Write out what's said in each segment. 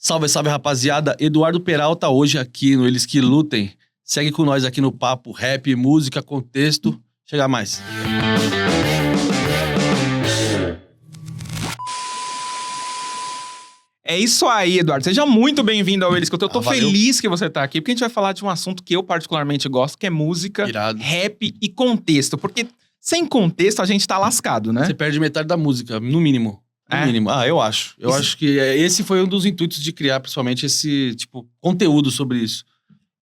Salve, salve, rapaziada. Eduardo Peralta hoje aqui no Eles Que Lutem. Segue com nós aqui no papo rap, música, contexto. Chega mais. É isso aí, Eduardo. Seja muito bem-vindo ao Eles Que Lutem. Eu tô valeu. feliz que você tá aqui, porque a gente vai falar de um assunto que eu particularmente gosto, que é música, Irado. rap e contexto. Porque sem contexto a gente tá lascado, né? Você perde metade da música, no mínimo. No É? mínimo. Eu acho. Eu acho que esse foi um dos intuitos de criar, principalmente, esse, tipo, conteúdo sobre isso.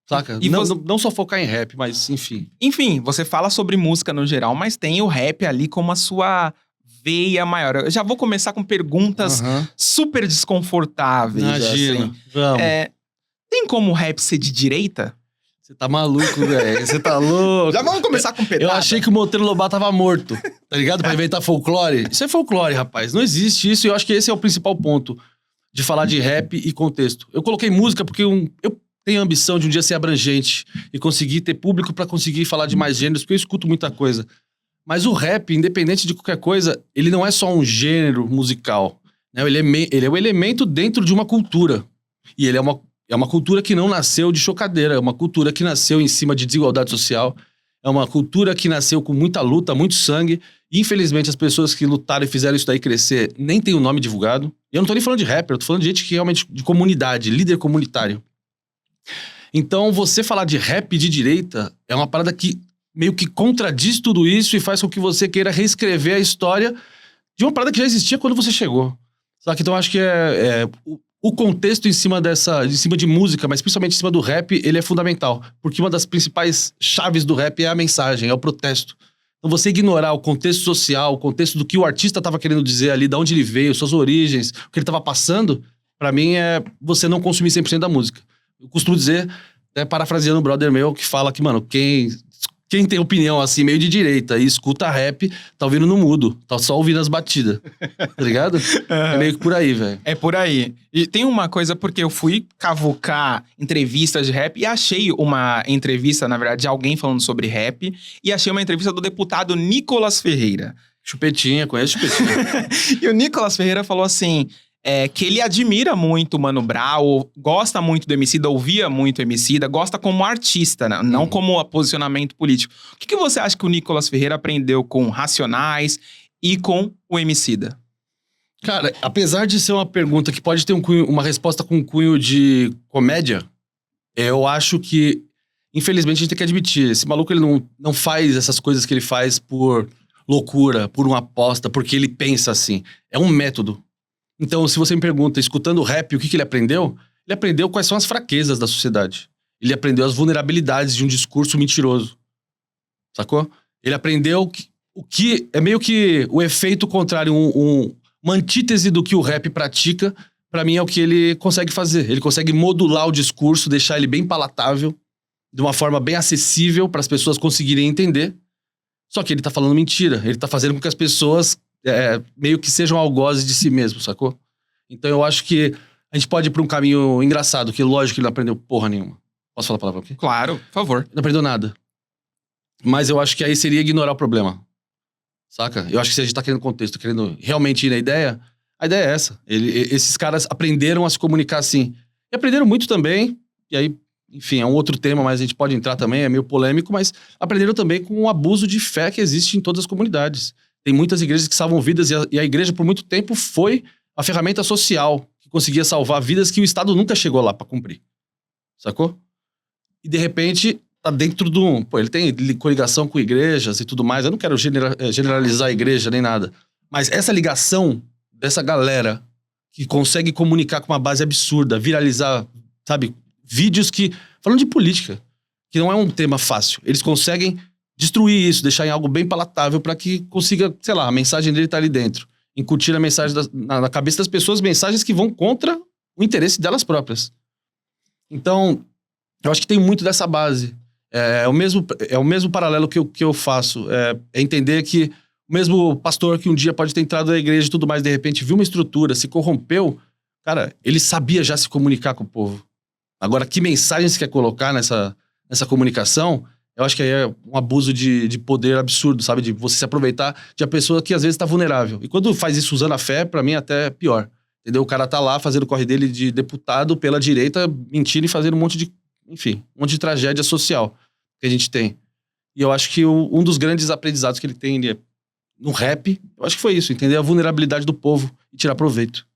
Saca? E não, você- não só focar em rap, mas, enfim. Enfim, você fala sobre música no geral, mas tem o rap ali como a sua veia maior. Eu já vou começar com perguntas Aham. super desconfortáveis. Imagina. Assim. Vamos. Tem como o rap ser de direita? Você tá maluco, velho. Você tá louco. Já vamos começar com Eu pedrada. achei que o Monteiro Lobato tava morto, tá ligado? Pra inventar folclore. Isso é folclore, rapaz. Não existe isso e eu acho que esse é o principal ponto de falar de rap e contexto. Eu coloquei música porque eu tenho a ambição de um dia ser abrangente e conseguir ter público pra conseguir falar de mais gêneros, porque eu escuto muita coisa. Mas o rap, independente de qualquer coisa, ele não é só um gênero musical, né? Ele é um elemento dentro de uma cultura. E ele é uma cultura que não nasceu de chocadeira, é uma cultura que nasceu em cima de desigualdade social, é uma cultura que nasceu com muita luta, muito sangue. E, infelizmente, as pessoas que lutaram e fizeram isso daí crescer nem tem o nome divulgado. E eu não tô nem falando de rapper, eu tô falando de gente que realmente de comunidade, líder comunitário. Então, você falar de rap de direita é uma parada que meio que contradiz tudo isso e faz com que você queira reescrever a história de uma parada que já existia quando você chegou. Sabe? Então, acho que o contexto em cima de música, mas principalmente em cima do rap, ele é fundamental. Porque uma das principais chaves do rap é a mensagem, é o protesto. Então você ignorar o contexto social, o contexto do que o artista estava querendo dizer ali, de onde ele veio, suas origens, o que ele estava passando, pra mim é você não consumir 100% da música. Eu costumo dizer, parafraseando um brother meu, que fala que, mano, quem tem opinião assim, meio de direita, e escuta rap, tá ouvindo no mudo, tá só ouvindo as batidas, tá ligado? É meio que por aí, velho. É por aí. E tem uma coisa, porque eu fui cavucar entrevistas de rap e achei uma entrevista, na verdade, de alguém falando sobre rap, e achei uma entrevista do deputado Nicolas Ferreira. Chupetinha, conhece Chupetinha. E o Nicolas Ferreira falou assim, que ele admira muito o Mano Brown, gosta muito do Emicida, ouvia muito o Emicida, gosta como artista, né? Não como posicionamento político. O que você acha que o Nicolas Ferreira aprendeu com Racionais e com o Emicida? Cara, apesar de ser uma pergunta que pode ter uma resposta com um cunho de comédia, eu acho que, infelizmente, a gente tem que admitir, esse maluco ele não faz essas coisas que ele faz por loucura, por uma aposta, porque ele pensa assim. É um método. Então, se você me pergunta, escutando rap, o que ele aprendeu? Ele aprendeu quais são as fraquezas da sociedade. Ele aprendeu as vulnerabilidades de um discurso mentiroso. Sacou? Ele aprendeu o que é meio que o efeito contrário, uma antítese do que o rap pratica, pra mim é o que ele consegue fazer. Ele consegue modular o discurso, deixar ele bem palatável, de uma forma bem acessível para as pessoas conseguirem entender. Só que ele tá falando mentira. Ele tá fazendo com que as pessoas meio que sejam algozes de si mesmo, sacou? Então eu acho que a gente pode ir pra um caminho engraçado, que lógico que ele não aprendeu porra nenhuma. Posso falar a palavra aqui? Claro, por favor. Não aprendeu nada. Mas eu acho que aí seria ignorar o problema. Saca? Eu acho que se a gente tá querendo contexto, querendo realmente ir na ideia, a ideia é essa. Esses caras aprenderam a se comunicar assim. E aprenderam muito também, e aí, enfim, é um outro tema, mas a gente pode entrar também, é meio polêmico, mas aprenderam também com o abuso de fé que existe em todas as comunidades. Tem muitas igrejas que salvam vidas e a igreja, por muito tempo, foi a ferramenta social que conseguia salvar vidas que o Estado nunca chegou lá pra cumprir. Sacou? E, de repente, tá dentro do... Pô, ele tem coligação com igrejas e tudo mais. Eu não quero generalizar a igreja nem nada. Mas essa ligação dessa galera que consegue comunicar com uma base absurda, viralizar, sabe, vídeos que... Falando de política, que não é um tema fácil. Eles conseguem destruir isso, deixar em algo bem palatável pra que consiga, sei lá, a mensagem dele tá ali dentro. Incutir a mensagem na cabeça das pessoas, mensagens que vão contra o interesse delas próprias. Então, eu acho que tem muito dessa base. É o mesmo paralelo que eu faço. É entender que o mesmo pastor que um dia pode ter entrado na igreja e tudo mais, de repente viu uma estrutura, se corrompeu, cara, ele sabia já se comunicar com o povo. Agora, que mensagem você quer colocar nessa comunicação? Eu acho que aí é um abuso de poder absurdo, sabe? De você se aproveitar de uma pessoa que às vezes tá vulnerável. E quando faz isso usando a fé, pra mim é até pior. Entendeu? O cara tá lá fazendo o corre dele de deputado pela direita, mentindo e fazendo um monte de tragédia social que a gente tem. E eu acho que um dos grandes aprendizados que ele tem no rap, eu acho que foi isso, entender a vulnerabilidade do povo e tirar proveito.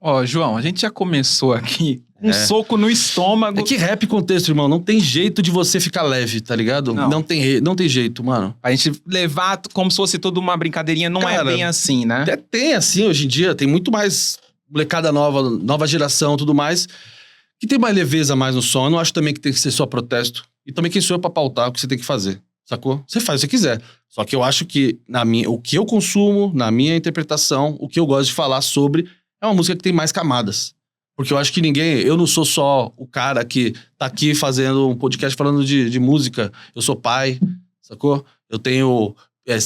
Ó, João, a gente já começou aqui com um soco no estômago. É que rap contexto, irmão, não tem jeito de você ficar leve, tá ligado? Não tem jeito, mano. A gente levar como se fosse toda uma brincadeirinha, não é bem assim, né? Tem assim hoje em dia, tem muito mais molecada nova geração, tudo mais, que tem mais leveza mais no som. Eu não acho também que tem que ser só protesto. E também quem sou eu pra pautar o que você tem que fazer, sacou? Você faz o que você quiser. Só que eu acho que o que eu consumo, na minha interpretação, o que eu gosto de falar sobre, é uma música que tem mais camadas. Porque eu acho que eu não sou só o cara que tá aqui fazendo um podcast falando de música. Eu sou pai, sacou? Eu tenho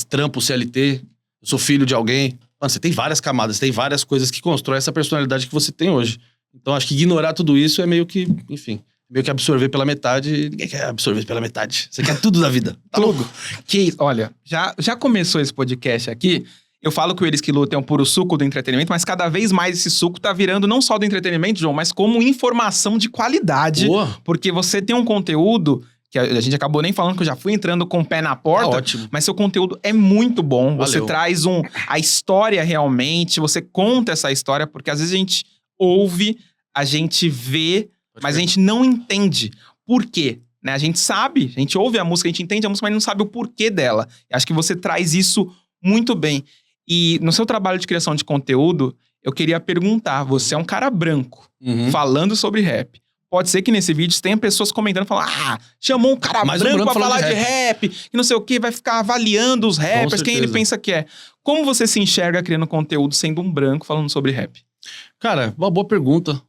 trampo CLT, eu sou filho de alguém. Mano, você tem várias camadas, tem várias coisas que constroem essa personalidade que você tem hoje. Então, acho que ignorar tudo isso é meio que, enfim, meio que absorver pela metade. Ninguém quer absorver pela metade. Você quer tudo da vida. Tá louco? Olha, já começou esse podcast aqui. Eu falo que o Eles que Lutam é um puro suco do entretenimento, mas cada vez mais esse suco tá virando não só do entretenimento, João, mas como informação de qualidade. Boa. Porque você tem um conteúdo que a gente acabou nem falando, que eu já fui entrando com o pé na porta. Tá ótimo. Mas seu conteúdo é muito bom. Valeu. Você traz a história realmente, você conta essa história, porque às vezes a gente ouve, a gente vê, mas a gente não entende por quê. Né? A gente sabe, a gente ouve a música, a gente entende a música, mas não sabe o porquê dela. E acho que você traz isso muito bem. E no seu trabalho de criação de conteúdo, eu queria perguntar, você é um cara branco, falando sobre rap. Pode ser que nesse vídeo tenha pessoas comentando, falando, chamou um cara branco pra falar de rap, que não sei o quê, vai ficar avaliando os rappers, quem ele pensa que é. Como você se enxerga criando conteúdo sendo um branco falando sobre rap? Cara, uma boa pergunta.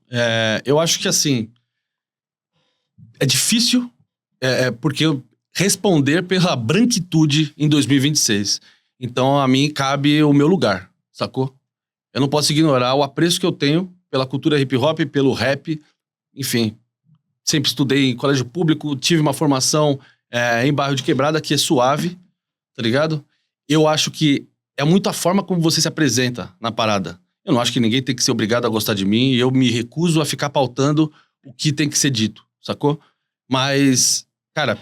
Eu acho que, assim, é difícil porque responder pela branquitude em 2026. Então, a mim cabe o meu lugar, sacou? Eu não posso ignorar o apreço que eu tenho pela cultura hip-hop, pelo rap. Enfim, sempre estudei em colégio público, tive uma formação em bairro de quebrada que é suave, tá ligado? Eu acho que é muito a forma como você se apresenta na parada. Eu não acho que ninguém tem que ser obrigado a gostar de mim e eu me recuso a ficar pautando o que tem que ser dito, sacou? Mas, cara,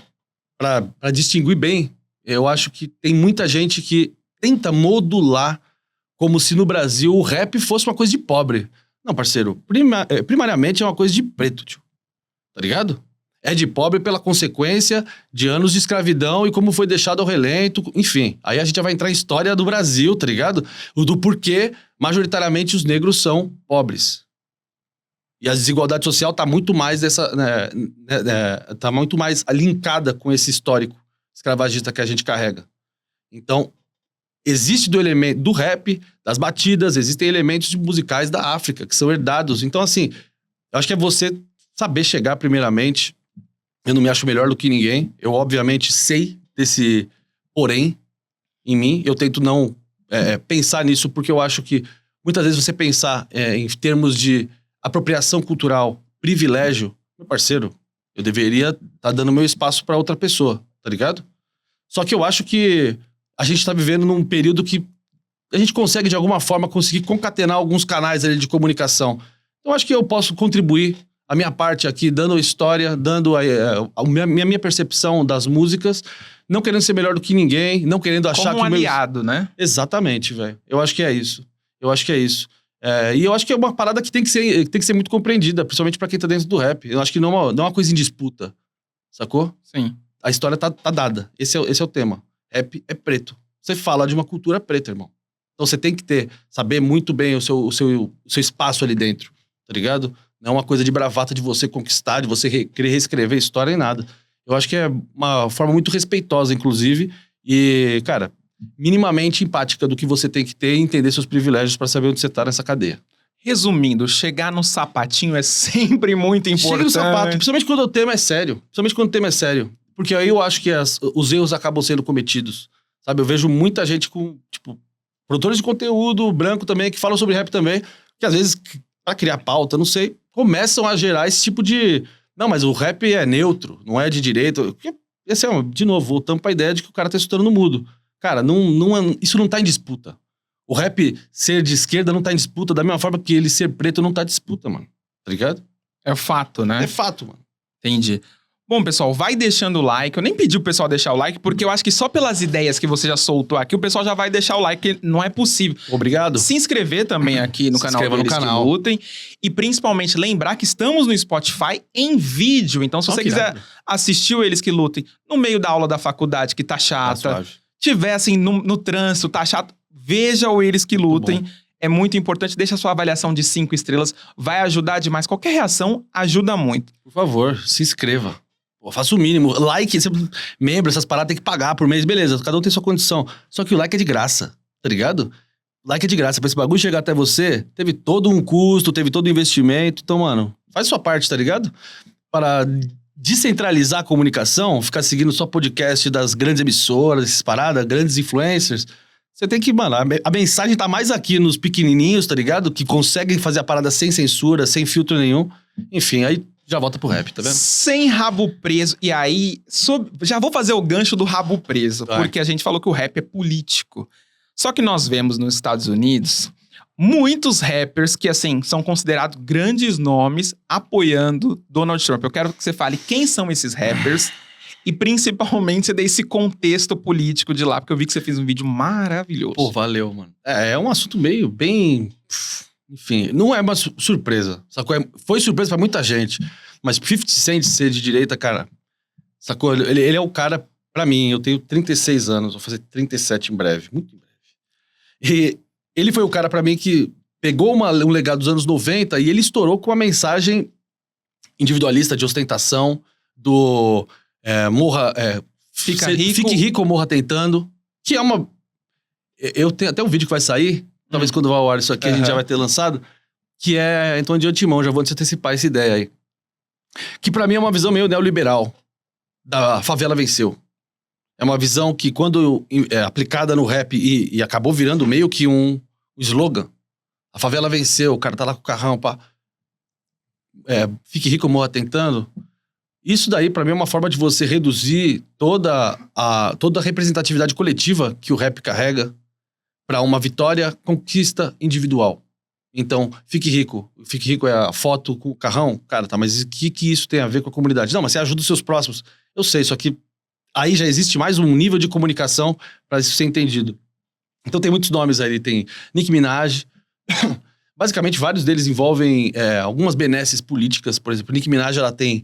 pra distinguir bem, eu acho que tem muita gente que tenta modular como se no Brasil o rap fosse uma coisa de pobre. Não, parceiro, primariamente é uma coisa de preto, tio. Tá ligado? É de pobre pela consequência de anos de escravidão e como foi deixado ao relento, enfim. Aí a gente já vai entrar em história do Brasil, tá ligado? Do porquê, majoritariamente, os negros são pobres. E a desigualdade social tá muito mais tá muito mais linkada com esse histórico escravagista que a gente carrega. Então, existe do elemento do rap, das batidas, existem elementos musicais da África que são herdados. Então, assim, eu acho que é você saber chegar primeiramente. Eu não me acho melhor do que ninguém. Eu, obviamente, sei desse porém em mim. Eu tento não pensar nisso porque eu acho que muitas vezes você pensar em termos de apropriação cultural, privilégio, meu parceiro, eu deveria estar dando meu espaço para outra pessoa, tá ligado? Só que eu acho que a gente tá vivendo num período que a gente consegue, de alguma forma, conseguir concatenar alguns canais ali de comunicação. Então, acho que eu posso contribuir a minha parte aqui, dando história, dando a minha percepção das músicas, não querendo ser melhor do que ninguém, não querendo achar como um aliado, né? Exatamente, velho. Eu acho que é isso. E eu acho que é uma parada que tem que ser muito compreendida, principalmente pra quem tá dentro do rap. Eu acho que não é uma coisa em disputa, sacou? Sim. A história tá dada. Esse é o tema. Rap é preto. Você fala de uma cultura preta, irmão. Então você tem que saber muito bem o seu espaço ali dentro, tá ligado? Não é uma coisa de bravata de você conquistar, de você querer reescrever história nem nada. Eu acho que é uma forma muito respeitosa, inclusive, e, cara, minimamente empática do que você tem que ter e entender seus privilégios pra saber onde você tá nessa cadeia. Resumindo, chegar no sapatinho é sempre muito importante. Chega no sapato, principalmente quando o tema é sério. Porque aí eu acho que os erros acabam sendo cometidos. Sabe, eu vejo muita gente com, tipo, produtores de conteúdo, branco também, que falam sobre rap também, que às vezes, pra criar pauta, não sei, começam a gerar esse tipo de... Não, mas o rap é neutro, não é de direita. Esse de novo, voltando pra ideia de que o cara tá estudando no mudo. Cara, isso não tá em disputa. O rap ser de esquerda não tá em disputa da mesma forma que ele ser preto não tá em disputa, mano. Tá ligado? É fato, né? É fato, mano. Entendi. Bom, pessoal, vai deixando o like. Eu nem pedi o pessoal deixar o like, porque eu acho que só pelas ideias que você já soltou aqui, o pessoal já vai deixar o like, não é possível. Obrigado. Se inscrever também aqui no canal inscreva no deles canal. que lutem. E principalmente lembrar que estamos no Spotify em vídeo. Então, se você quiser assistir o Eles que Lutem no meio da aula da faculdade, que tá chata, tiver assim no trânsito, tá chato, veja o Eles que Lutem. É muito importante. Deixa a sua avaliação de 5 estrelas. Vai ajudar demais. Qualquer reação ajuda muito. Por favor, se inscreva. Pô, faça o mínimo. Like, membro, essas paradas tem que pagar por mês. Beleza, cada um tem sua condição. Só que o like é de graça, tá ligado? Like é de graça. Pra esse bagulho chegar até você, teve todo um custo, teve todo um investimento. Então, mano, faz sua parte, tá ligado? Para descentralizar a comunicação, ficar seguindo só podcast das grandes emissoras, essas paradas, grandes influencers... Você tem que, mano, a mensagem tá mais aqui nos pequenininhos, tá ligado? Que conseguem fazer a parada sem censura, sem filtro nenhum. Enfim, aí já volta pro rap, tá vendo? Sem rabo preso. E aí, já vou fazer o gancho do rabo preso. Vai. Porque a gente falou que o rap é político. Só que nós vemos nos Estados Unidos muitos rappers que, assim, são considerados grandes nomes apoiando Donald Trump. Eu quero que você fale quem são esses rappers... E principalmente você dê esse contexto político de lá, porque eu vi que você fez um vídeo maravilhoso. Pô, valeu, mano. É um assunto meio, bem... Enfim, não é uma surpresa, sacou? Foi surpresa pra muita gente, mas 50 Cent ser de direita, cara, sacou? Ele é o cara, pra mim, eu tenho 36 anos, vou fazer 37 em breve, muito em breve. E ele foi o cara pra mim que pegou um legado dos anos 90 e ele estourou com uma mensagem individualista de ostentação, do... Fique rico ou morra tentando. Que é uma... Eu tenho até um vídeo que vai sair, talvez quando vai ao ar isso aqui a gente já vai ter lançado, que é, então de antemão, já vou antecipar essa ideia aí. Que pra mim é uma visão meio neoliberal. Da favela venceu. É uma visão que quando aplicada no rap e acabou virando meio que um slogan. A favela venceu, o cara tá lá com o carrão, pá. Fique rico ou morra tentando. Isso daí, pra mim, é uma forma de você reduzir toda a representatividade coletiva que o rap carrega pra uma vitória, conquista individual. Então, fique rico. Fique rico é a foto com o carrão. Cara, tá, mas o que isso tem a ver com a comunidade? Não, mas você ajuda os seus próximos. Eu sei, só que aí já existe mais um nível de comunicação pra isso ser entendido. Então tem muitos nomes aí. Tem Nicki Minaj. Basicamente, vários deles envolvem algumas benesses políticas. Por exemplo, Nicki Minaj, ela tem...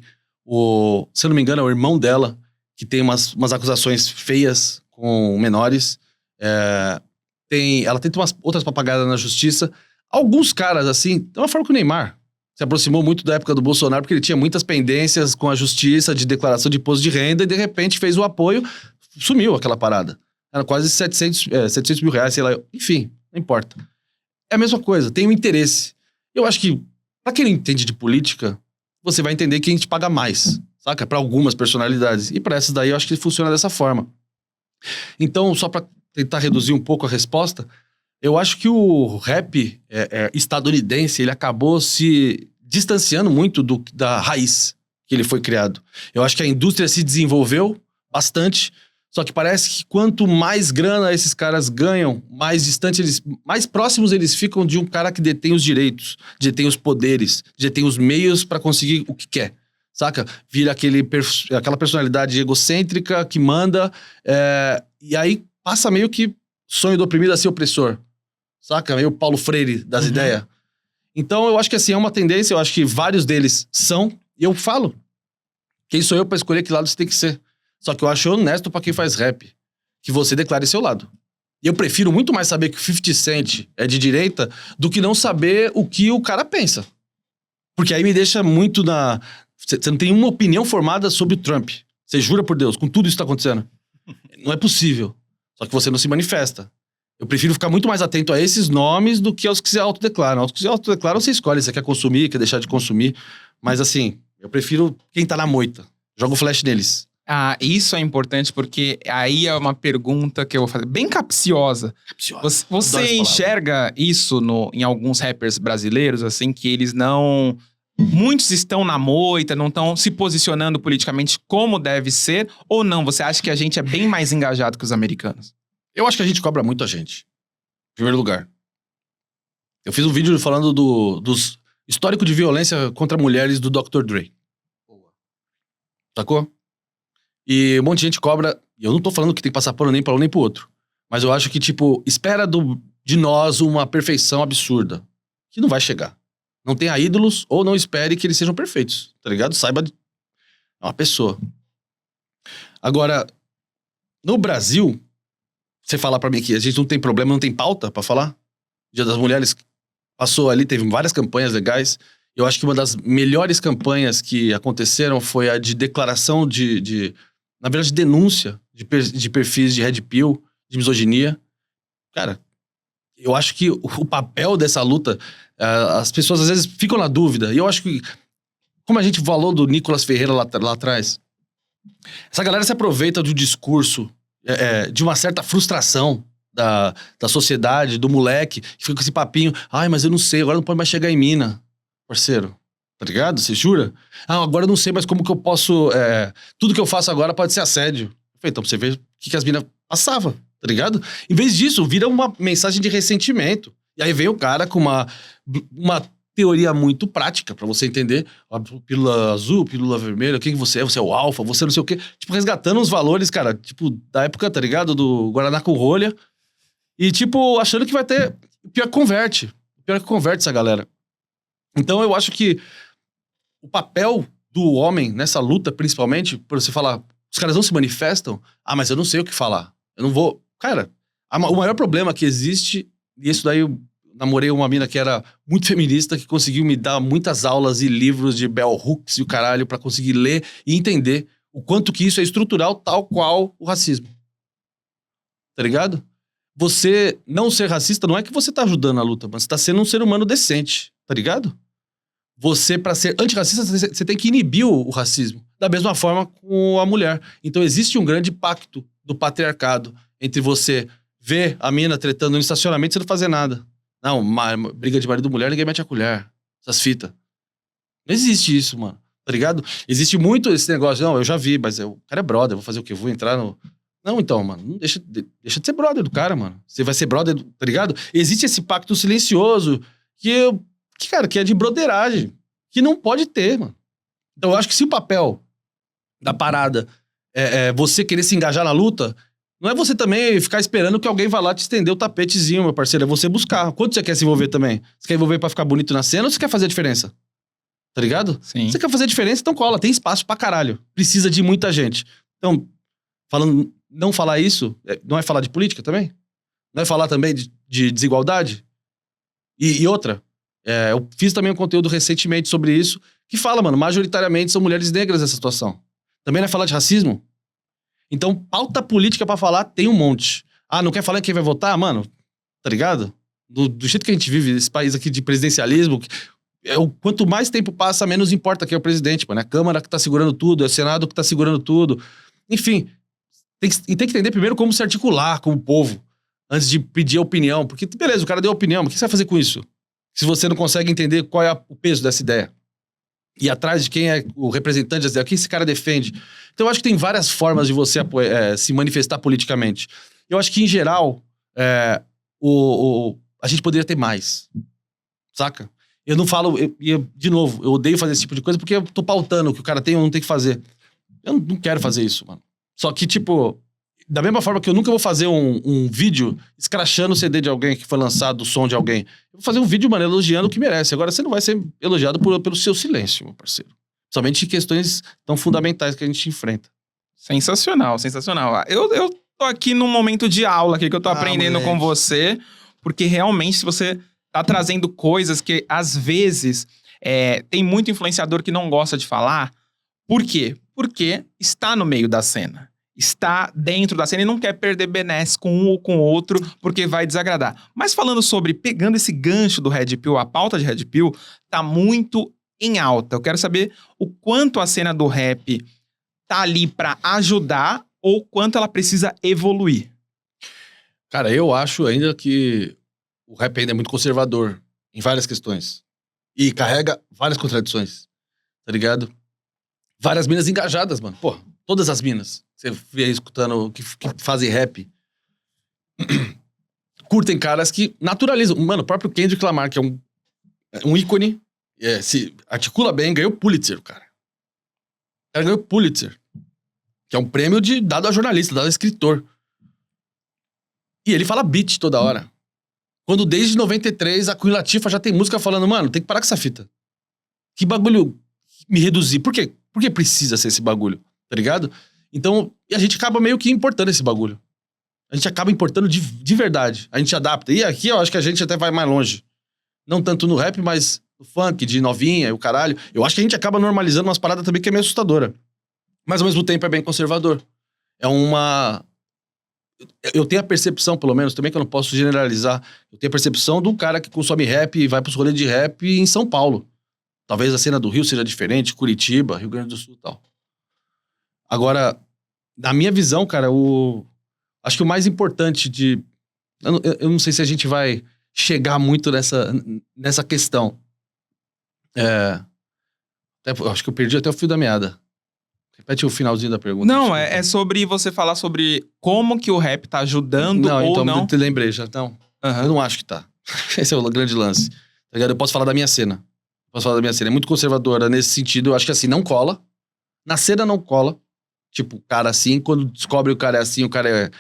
se eu não me engano, é o irmão dela, que tem umas acusações feias com menores. Ela tem umas outras papagaiadas na justiça. Alguns caras, assim, de uma forma que o Neymar se aproximou muito da época do Bolsonaro, porque ele tinha muitas pendências com a justiça de declaração de imposto de renda, e de repente fez o apoio, sumiu aquela parada. Era quase 700 mil reais, sei lá. Enfim, não importa. É a mesma coisa, tem um interesse. Eu acho que, pra quem não entende de política... você vai entender que a gente paga mais, saca? Pra algumas personalidades. E pra essas daí, eu acho que funciona dessa forma. Então, só pra tentar reduzir um pouco a resposta, eu acho que o rap estadunidense, ele acabou se distanciando muito da raiz que ele foi criado. Eu acho que a indústria se desenvolveu bastante, só que parece que quanto mais grana esses caras ganham, mais distante mais próximos eles ficam de um cara que detém os direitos, detém os poderes, detém os meios pra conseguir o que quer, saca? Vira aquela personalidade egocêntrica que manda, e aí passa meio que sonho do oprimido a ser opressor, saca? Meio Paulo Freire das ideias. Então eu acho que assim, é uma tendência, eu acho que vários deles são, e eu falo, quem sou eu pra escolher que lado você tem que ser? Só que eu acho honesto pra quem faz rap, que você declare seu lado. E eu prefiro muito mais saber que o 50 Cent é de direita do que não saber o que o cara pensa. Porque aí me deixa muito na... Você não tem uma opinião formada sobre o Trump. Você jura por Deus, com tudo isso que tá acontecendo. Não é possível. Só que você não se manifesta. Eu prefiro ficar muito mais atento a esses nomes do que aos que se autodeclaram. Aos que se autodeclaram, você escolhe. Você quer consumir, quer deixar de consumir. Mas assim, eu prefiro quem tá na moita. Joga o flash neles. Ah, isso é importante porque aí é uma pergunta que eu vou fazer, bem capciosa. Você enxerga isso em alguns rappers brasileiros, assim, que eles não... Muitos estão na moita, não estão se posicionando politicamente como deve ser, ou não? Você acha que a gente é bem mais engajado que os americanos? Eu acho que a gente cobra muito a gente. Primeiro lugar. Eu fiz um vídeo falando dos histórico de violência contra mulheres do Dr. Dre. Sacou? E um monte de gente cobra. E eu não tô falando que tem que passar pano nem pra um nem pro outro. Mas eu acho que, tipo, espera de nós uma perfeição absurda. Que não vai chegar. Não tenha ídolos ou não espere que eles sejam perfeitos. Tá ligado? Saiba de uma pessoa. Agora, no Brasil, você falar pra mim que a gente não tem problema, não tem pauta pra falar? Dia das Mulheres passou ali, teve várias campanhas legais. Eu acho que uma das melhores campanhas que aconteceram foi a de declaração na verdade, denúncia de perfis de red pill, de misoginia. Cara, eu acho que o papel dessa luta, as pessoas às vezes ficam na dúvida. E eu acho que, como a gente falou do Nicolas Ferreira lá atrás, essa galera se aproveita do discurso, de uma certa frustração da sociedade, do moleque, que fica com esse papinho. Ai, mas eu não sei, agora não pode mais chegar em mina, parceiro. Tá ligado? Você jura? Ah, agora eu não sei mais como que eu posso... tudo que eu faço agora pode ser assédio. Eu falei, então pra você ver o que as minas passavam, tá ligado? Em vez disso, vira uma mensagem de ressentimento. E aí vem o cara com uma teoria muito prática pra você entender. A pílula azul, pílula vermelha, o que você é? Você é o alfa, você não sei o quê. Tipo, resgatando os valores, cara, tipo, da época, tá ligado? Do Guaraná com rolha. E, tipo, achando que vai ter... Pior que converte. Pior que converte essa galera. Então, eu acho que o papel do homem nessa luta, principalmente, por você falar, os caras não se manifestam, mas eu não sei o que falar. Eu não vou... Cara, o maior problema que existe, e isso daí eu namorei uma mina que era muito feminista, que conseguiu me dar muitas aulas e livros de bell hooks e o caralho pra conseguir ler e entender o quanto que isso é estrutural, tal qual o racismo. Tá ligado? Você não ser racista não é que você tá ajudando a luta, mas você tá sendo um ser humano decente, tá ligado? Você, pra ser antirracista, você tem que inibir o racismo. Da mesma forma com a mulher. Então existe um grande pacto do patriarcado entre você ver a mina tretando no estacionamento sem não fazer nada. Não, briga de marido e mulher, ninguém mete a colher. Essas fitas. Não existe isso, mano. Tá ligado? Existe muito esse negócio. Não, eu já vi, mas o cara é brother, eu vou fazer o quê? Eu vou entrar no... Não, então, mano, não deixa de ser brother do cara, mano. Você vai ser brother, tá ligado? Existe esse pacto silencioso cara, que é de broderagem, que não pode ter, mano. Então eu acho que se o papel da parada é você querer se engajar na luta, não é você também ficar esperando que alguém vá lá te estender o tapetezinho, meu parceiro. É você buscar. Quanto você quer se envolver também? Você quer envolver pra ficar bonito na cena ou você quer fazer a diferença? Tá ligado? Sim. Você quer fazer a diferença, então cola. Tem espaço pra caralho. Precisa de muita gente. Então, não falar isso, não é falar de política também? Não é falar também de desigualdade? E outra, eu fiz também um conteúdo recentemente sobre isso, que fala, mano, majoritariamente são mulheres negras nessa situação. Também não é falar de racismo? Então, pauta política pra falar tem um monte. Não quer falar em quem vai votar? Mano, tá ligado? Do jeito que a gente vive nesse país aqui de presidencialismo, quanto mais tempo passa, menos importa quem é o presidente, mano. É a Câmara que tá segurando tudo, é o Senado que tá segurando tudo. Enfim, tem que entender primeiro como se articular com o povo, antes de pedir a opinião. Porque, beleza, o cara deu a opinião, mas o que você vai fazer com isso? Se você não consegue entender qual é o peso dessa ideia. E atrás de quem é o representante dessa ideia, o que esse cara defende. Então eu acho que tem várias formas de você se manifestar politicamente. Eu acho que, em geral, a gente poderia ter mais. Saca? Eu não falo... de novo, eu odeio fazer esse tipo de coisa porque eu tô pautando o que o cara tem ou não tem que fazer. Eu não quero fazer isso, mano. Só que, tipo... Da mesma forma que eu nunca vou fazer um vídeo escrachando o CD de alguém que foi lançado, o som de alguém. Eu vou fazer um vídeo, mano, elogiando o que merece. Agora, você não vai ser elogiado pelo seu silêncio, meu parceiro. Somente em questões tão fundamentais que a gente enfrenta. Sensacional, sensacional. Eu tô aqui num momento de aula aqui, que eu tô aprendendo com você. Porque realmente, se você tá trazendo coisas que, às vezes, tem muito influenciador que não gosta de falar. Por quê? Porque está no meio da cena. Está dentro da cena e não quer perder benesse com um ou com o outro, porque vai desagradar. Mas falando sobre, pegando esse gancho do Red Pill, a pauta de Red Pill tá muito em alta. Eu quero saber o quanto a cena do rap tá ali pra ajudar ou quanto ela precisa evoluir. Cara, eu acho ainda que o rap ainda é muito conservador em várias questões. E carrega várias contradições, tá ligado? Várias minas engajadas, mano. Pô, todas as minas. Você vê escutando que fazem rap. curtem caras que naturalizam. Mano, o próprio Kendrick Lamar, que é um ícone, se articula bem, ganhou Pulitzer, cara. O cara ganhou Pulitzer, que é um prêmio dado a jornalista, dado a escritor. E ele fala beat toda hora. Quando desde 93 a Queen Latifah já tem música falando, mano, tem que parar com essa fita. Que bagulho me reduzir. Por quê? Por que precisa ser esse bagulho? Tá ligado? Então, e a gente acaba meio que importando esse bagulho. A gente acaba importando de verdade. A gente adapta. E aqui eu acho que a gente até vai mais longe. Não tanto no rap, mas no funk, de novinha e o caralho. Eu acho que a gente acaba normalizando umas paradas também que é meio assustadora. Mas ao mesmo tempo é bem conservador. Eu tenho a percepção, pelo menos, também que eu não posso generalizar. Eu tenho a percepção do cara que consome rap e vai pros rolês de rap em São Paulo. Talvez a cena do Rio seja diferente, Curitiba, Rio Grande do Sul e tal. Agora, na minha visão, cara, acho que o mais importante eu não sei se a gente vai chegar muito nessa questão. Acho que eu perdi até o fio da meada. Repete o finalzinho da pergunta. Não, é sobre você falar sobre como que o rap tá ajudando ou não. Então, lembrei já. Então, eu não acho que tá. Esse é o grande lance. Tá ligado? Eu posso falar da minha cena. É muito conservadora nesse sentido. Eu acho que assim, não cola. Na cena não cola. Tipo, o cara assim, quando descobre o cara é assim, o cara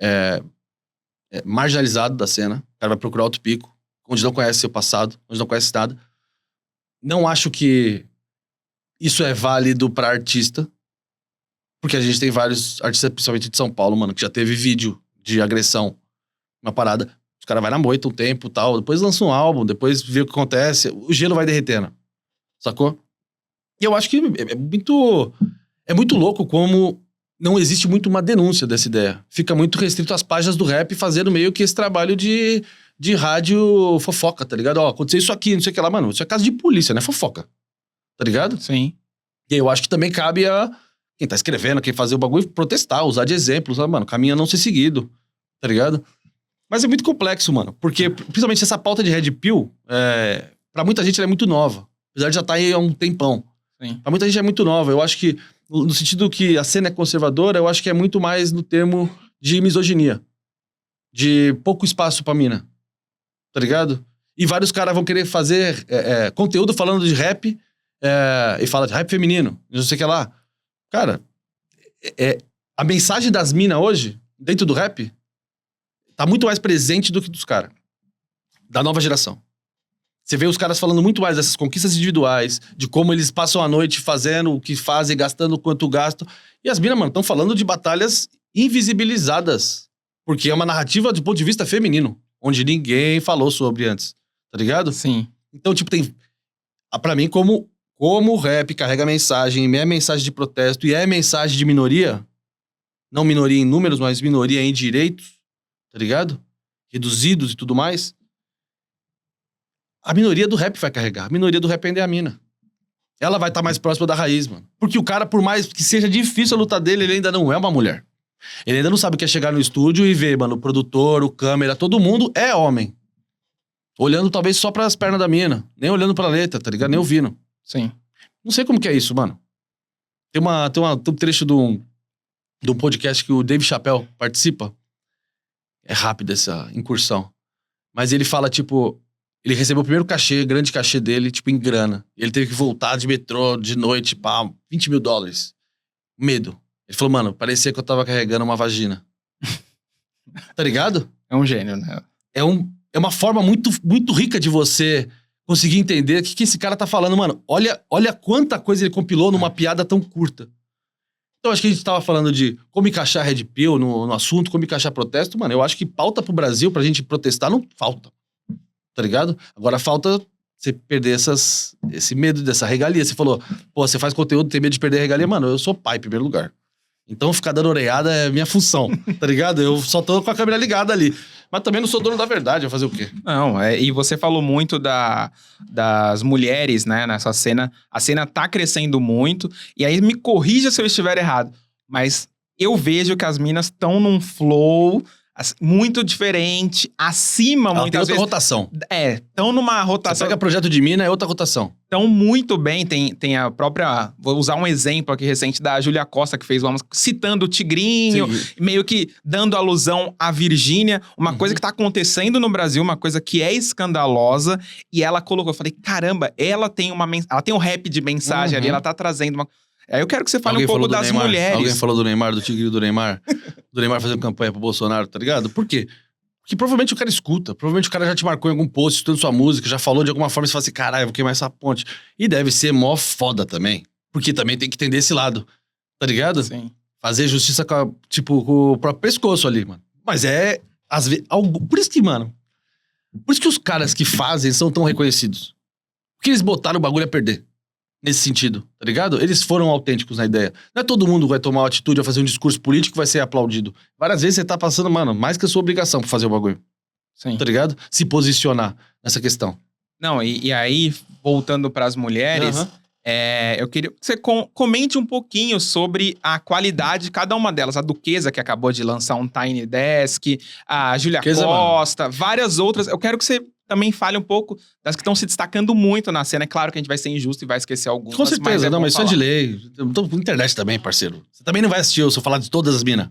é marginalizado da cena. O cara vai procurar outro pico, onde não conhece seu passado, onde não conhece nada. Não acho que isso é válido pra artista. Porque a gente tem vários artistas, principalmente de São Paulo, mano, que já teve vídeo de agressão. Uma parada. Os caras vão na moita um tempo e tal. Depois lançam um álbum, depois vê o que acontece. O gelo vai derretendo. Sacou? E eu acho que é muito louco como não existe muito uma denúncia dessa ideia. Fica muito restrito às páginas do rap fazendo meio que esse trabalho de rádio fofoca, tá ligado? Ó, aconteceu isso aqui, não sei o que lá. Mano, isso é caso de polícia, não é fofoca. Tá ligado? Sim. E eu acho que também cabe a quem tá escrevendo, quem fazer o bagulho, protestar, usar de exemplos, sabe, mano? Caminho a não ser seguido, tá ligado? Mas é muito complexo, mano. Porque, principalmente, essa pauta de Red Pill, pra muita gente ela é muito nova. Apesar de já estar aí há um tempão. Sim. Pra muita gente é muito nova. Eu acho que, no sentido que a cena é conservadora, eu acho que é muito mais no termo de misoginia. De pouco espaço pra mina. Tá ligado? E vários caras vão querer fazer conteúdo falando de rap e fala de rap feminino, não sei o que lá. Cara, a mensagem das minas hoje, dentro do rap, tá muito mais presente do que dos caras. Da nova geração. Você vê os caras falando muito mais dessas conquistas individuais, de como eles passam a noite fazendo o que fazem, gastando o quanto gastam. E as minas, mano, estão falando de batalhas invisibilizadas. Porque é uma narrativa do ponto de vista feminino, onde ninguém falou sobre antes. Tá ligado? Sim. Então, tipo, tem... Pra mim, como o rap carrega mensagem, é mensagem de protesto e é mensagem de minoria, não minoria em números, mas minoria em direitos, tá ligado? Reduzidos e tudo mais, a minoria do rap vai carregar. A minoria do rap ainda é a mina. Ela vai estar mais próxima da raiz, mano. Porque o cara, por mais que seja difícil a luta dele, ele ainda não é uma mulher. Ele ainda não sabe o que é chegar no estúdio e ver, mano, o produtor, o câmera, todo mundo é homem. Olhando talvez só pras pernas da mina. Nem olhando pra letra, tá ligado? Nem ouvindo. Sim. Não sei como que é isso, mano. Tem um trecho de um podcast que o Dave Chappelle participa. É rápida essa incursão. Mas ele fala, tipo... Ele recebeu o primeiro cachê, grande cachê dele, tipo, em grana. Ele teve que voltar de metrô, de noite, pá, $20 mil. Medo. Ele falou, mano, parecia que eu tava carregando uma vagina. Tá ligado? É um gênio, né? É uma forma muito, muito rica de você... conseguir entender o que esse cara tá falando. Mano, olha quanta coisa ele compilou numa piada tão curta. Então, acho que a gente tava falando de como encaixar Red Pill no assunto, como encaixar protesto. Mano, eu acho que pauta pro Brasil pra gente protestar não falta. Tá ligado? Agora falta você perder esse medo dessa regalia. Você falou, pô, você faz conteúdo, tem medo de perder a regalia. Mano, eu sou pai, em primeiro lugar. Então, ficar dando orelhada é minha função, tá ligado? Eu só tô com a câmera ligada ali. Mas também não sou dono da verdade, eu vou fazer o quê? Não, e você falou muito das mulheres, né, nessa cena. A cena tá crescendo muito. E aí, me corrija se eu estiver errado. Mas eu vejo que as minas estão num flow, muito diferente, acima Ela tem muitas outra vezes. rotação. Estão numa Você rotação. pega projeto de mina, é outra rotação. Estão muito bem. Tem a própria. Vou usar um exemplo aqui recente da Júlia Costa, que fez uma música citando o Tigrinho, Sim. meio que dando alusão à Virgínia. Uma Uhum. coisa que tá acontecendo no Brasil, uma coisa que é escandalosa. E ela colocou, eu falei, caramba, ela tem ela tem um rap de mensagem ali, Uhum. ela tá trazendo uma. Aí eu quero que você fale Alguém um pouco falou do das Neymar? mulheres. Alguém falou do Neymar, do Tigre do Neymar? Do Neymar fazendo campanha pro Bolsonaro, tá ligado? Por quê? Porque provavelmente o cara escuta, provavelmente o cara já te marcou em algum post, escutando sua música, já falou de alguma forma, e você fala assim, caralho, vou queimar essa ponte. E deve ser mó foda também. Porque também tem que entender esse lado, tá ligado? Sim. Fazer justiça com, com o próprio pescoço ali, mano. Mas é, às vezes, por isso que, mano, por isso que os caras que fazem são tão reconhecidos. Porque eles botaram o bagulho a perder. Nesse sentido, tá ligado? Eles foram autênticos na ideia. Não é todo mundo que vai tomar uma atitude, vai fazer um discurso político que vai ser aplaudido. Várias vezes você tá passando, mano, mais que a sua obrigação pra fazer o bagulho. Sim. Tá ligado? Se posicionar nessa questão. Não, e aí, voltando para as mulheres, Aham. eu queria que você comente um pouquinho sobre a qualidade de cada uma delas. A Duquesa, que acabou de lançar um Tiny Desk, a Júlia Duquesa, Costa, várias outras. Eu quero que você também fale um pouco das que estão se destacando muito na cena. É claro que a gente vai ser injusto e vai esquecer algumas. Com certeza, bom mas isso é de falar. lei. Eu tô na internet também, parceiro. Você também não vai assistir eu, se eu falar de todas as minas.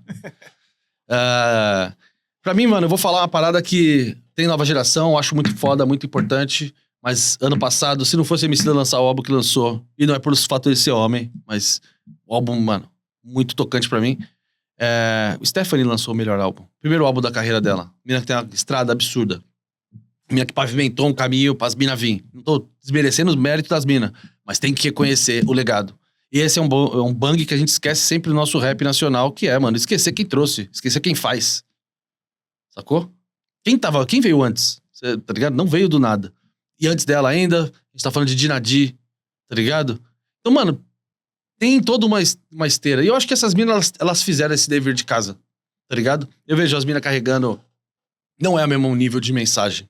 Pra mim, mano, eu vou falar uma parada que tem nova geração, acho muito foda, muito importante. Mas ano passado, se não fosse a Emicida lançar o álbum que lançou, e não é por os fatos de ser homem, mas o álbum, mano, muito tocante pra mim. O Stephanie lançou o melhor álbum. Primeiro álbum da carreira dela. Mina que tem uma estrada absurda. Mina que pavimentou um caminho pras minas vir. Não tô desmerecendo os méritos das minas, mas tem que reconhecer o legado. E esse é um bang que a gente esquece sempre no nosso rap nacional, que é, mano, esquecer quem trouxe, esquecer quem faz. Sacou? Quem veio antes? Cê, tá ligado? Não veio do nada. E antes dela ainda, a gente tá falando de Dinadi, tá ligado? Então, mano, tem toda uma esteira. E eu acho que essas minas, elas fizeram esse dever de casa, tá ligado? Eu vejo as minas carregando, não é o mesmo nível de mensagem.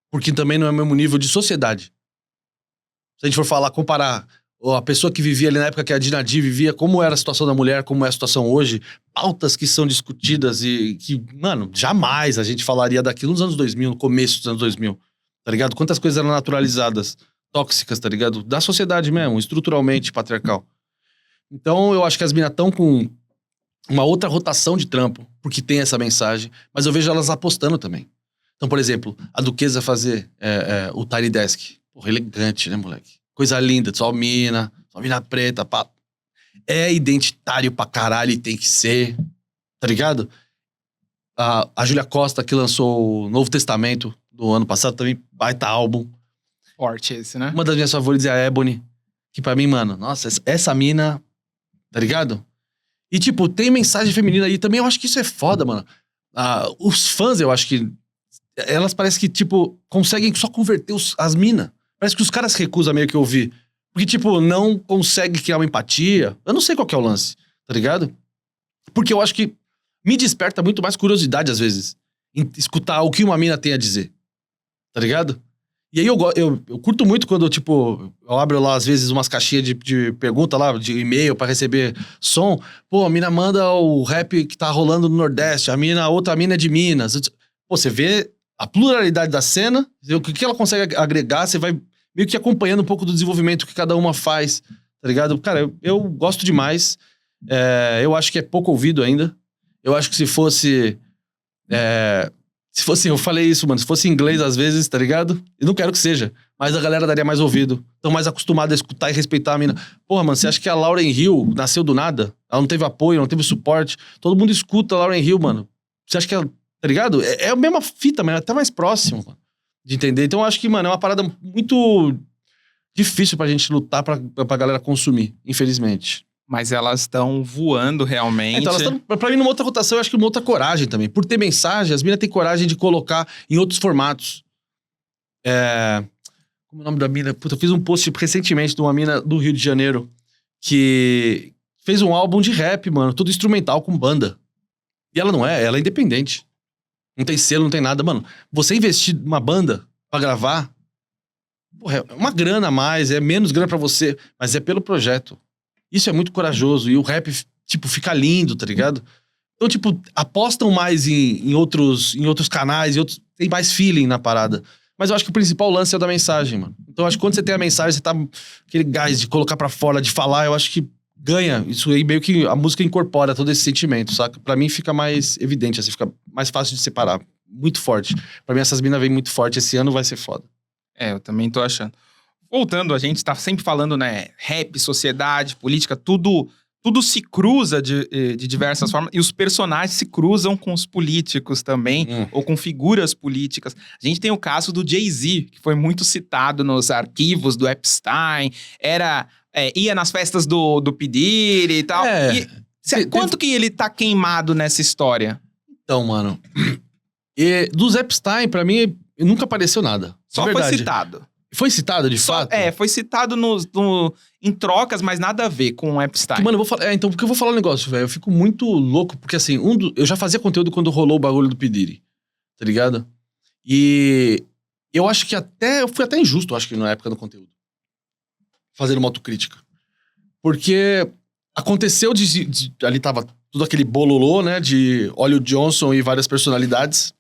Porque também não é o mesmo nível de sociedade. Se a gente for falar, comparar a pessoa que vivia ali na época que a Dinadi vivia, como era a situação da mulher, como é a situação hoje, pautas que são discutidas e que, mano, jamais a gente falaria daquilo nos anos 2000, no começo dos anos 2000, tá ligado? Quantas coisas eram naturalizadas, tóxicas, tá ligado? Da sociedade mesmo, estruturalmente patriarcal. Então, eu acho que as minas estão com uma outra rotação de trampo, porque tem essa mensagem, mas eu vejo elas apostando também. Então, por exemplo, a Duquesa fazer o Tiny Desk. Porra, elegante, né, moleque? Coisa linda, só mina preta, pá. É identitário pra caralho e tem que ser, tá ligado? A Júlia Costa, que lançou o Novo Testamento do ano passado, também baita álbum. Forte esse, né? Uma das minhas favoritas é a Ebony, que pra mim, mano, nossa, essa mina, tá ligado? E, tipo, tem mensagem feminina aí também, eu acho que isso é foda, mano. Os fãs, eu acho que elas parecem que, tipo, conseguem só converter as minas. Parece que os caras recusam meio que ouvir. Porque, tipo, não consegue criar uma empatia. Eu não sei qual que é o lance, tá ligado? Porque eu acho que me desperta muito mais curiosidade, às vezes, em escutar o que uma mina tem a dizer. Tá ligado? E aí eu curto muito quando, tipo, eu abro lá, às vezes, umas caixinhas de pergunta lá, de e-mail pra receber som. Pô, a mina manda o rap que tá rolando no Nordeste, a outra mina é de Minas. Pô, você vê a pluralidade da cena, o que ela consegue agregar, você vai meio que acompanhando um pouco do desenvolvimento que cada uma faz, tá ligado? Cara, eu gosto demais. Eu acho que é pouco ouvido ainda. Eu acho que se fosse, eu falei isso, mano, se fosse em inglês às vezes, tá ligado? Eu não quero que seja, mas a galera daria mais ouvido. Estão mais acostumados a escutar e respeitar a mina. Porra, mano, você acha que a Lauryn Hill nasceu do nada? Ela não teve apoio, não teve suporte. Todo mundo escuta a Lauryn Hill, mano. Você acha que ela, tá ligado? É a mesma fita, mas é até mais próximo, mano, de entender. Então eu acho que, mano, é uma parada muito difícil pra gente lutar pra galera consumir, infelizmente. Mas elas estão voando realmente. Então elas estão, pra mim, numa outra rotação, eu acho que uma outra coragem também. Por ter mensagem, as minas têm coragem de colocar em outros formatos. Como é o nome da mina? Puta, eu fiz um post recentemente de uma mina do Rio de Janeiro que fez um álbum de rap, mano, todo instrumental com banda. E ela é independente. Não tem selo, não tem nada. Mano, você investir numa banda pra gravar, porra, é uma grana a mais, é menos grana pra você, mas é pelo projeto. Isso é muito corajoso. E o rap, tipo, fica lindo, tá ligado? Então, tipo, apostam mais em outros canais, tem mais feeling na parada. Mas eu acho que o principal lance é o da mensagem, mano. Então, eu acho que quando você tem a mensagem, você tá aquele gás de colocar pra fora, de falar, eu acho que ganha. Isso aí meio que a música incorpora todo esse sentimento, saca? Pra mim fica mais evidente, assim, fica mais fácil de separar. Muito forte. Pra mim, essas minas vêm muito forte. Esse ano vai ser foda. Eu também tô achando. Voltando, a gente tá sempre falando, né? Rap, sociedade, política, tudo se cruza de diversas formas. E os personagens se cruzam com os políticos também, ou com figuras políticas. A gente tem o caso do Jay-Z, que foi muito citado nos arquivos do Epstein. Ia nas festas do P. Diddy e tal. Quanto que ele tá queimado nessa história? Então, mano... dos Epstein, pra mim, nunca apareceu nada. Só foi citado. Foi citado, de fato? Foi citado em trocas, mas nada a ver com o Epstein. Mano, eu vou falar... então, porque eu vou falar um negócio, velho. Eu fico muito louco, porque assim, eu já fazia conteúdo quando rolou o bagulho do P. Diddy, tá ligado? E eu acho que eu fui até injusto, acho que na época do conteúdo. Fazendo uma autocrítica. Porque aconteceu ali tava tudo aquele bololô, né, de Olho Johnson e várias personalidades.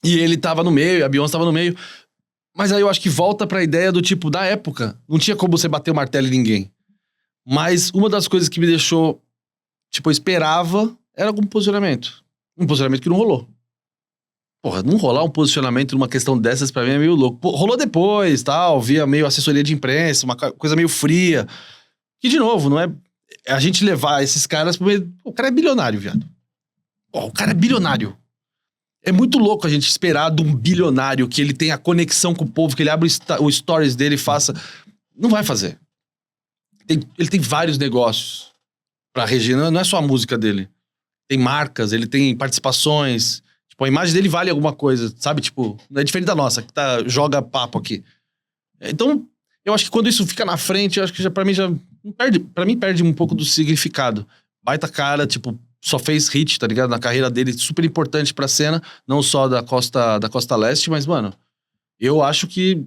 E ele tava no meio, a Beyoncé tava no meio. Mas aí eu acho que volta pra ideia do tipo, da época, não tinha como você bater o martelo em ninguém. Mas uma das coisas que me deixou, tipo, eu esperava, era algum posicionamento. Um posicionamento que não rolou. Porra, não rolar um posicionamento numa questão dessas pra mim é meio louco. Pô, rolou depois, tal, via meio assessoria de imprensa, uma coisa meio fria. Que, de novo, não é a gente levar esses caras pro meio... O cara é bilionário, viado. Pô, o cara é bilionário. É muito louco a gente esperar de um bilionário que ele tenha conexão com o povo, que ele abra o stories dele e faça... Não vai fazer. Ele tem vários negócios pra reger. Não é só a música dele. Tem marcas, ele tem participações. Tipo, a imagem dele vale alguma coisa, sabe? Tipo, é diferente da nossa, que joga papo aqui. Então, eu acho que quando isso fica na frente, eu acho que já, pra mim perde um pouco do significado. Baita cara, tipo... Só fez hit, tá ligado? Na carreira dele, super importante pra cena. Não só da costa leste, mas, mano... Eu acho que...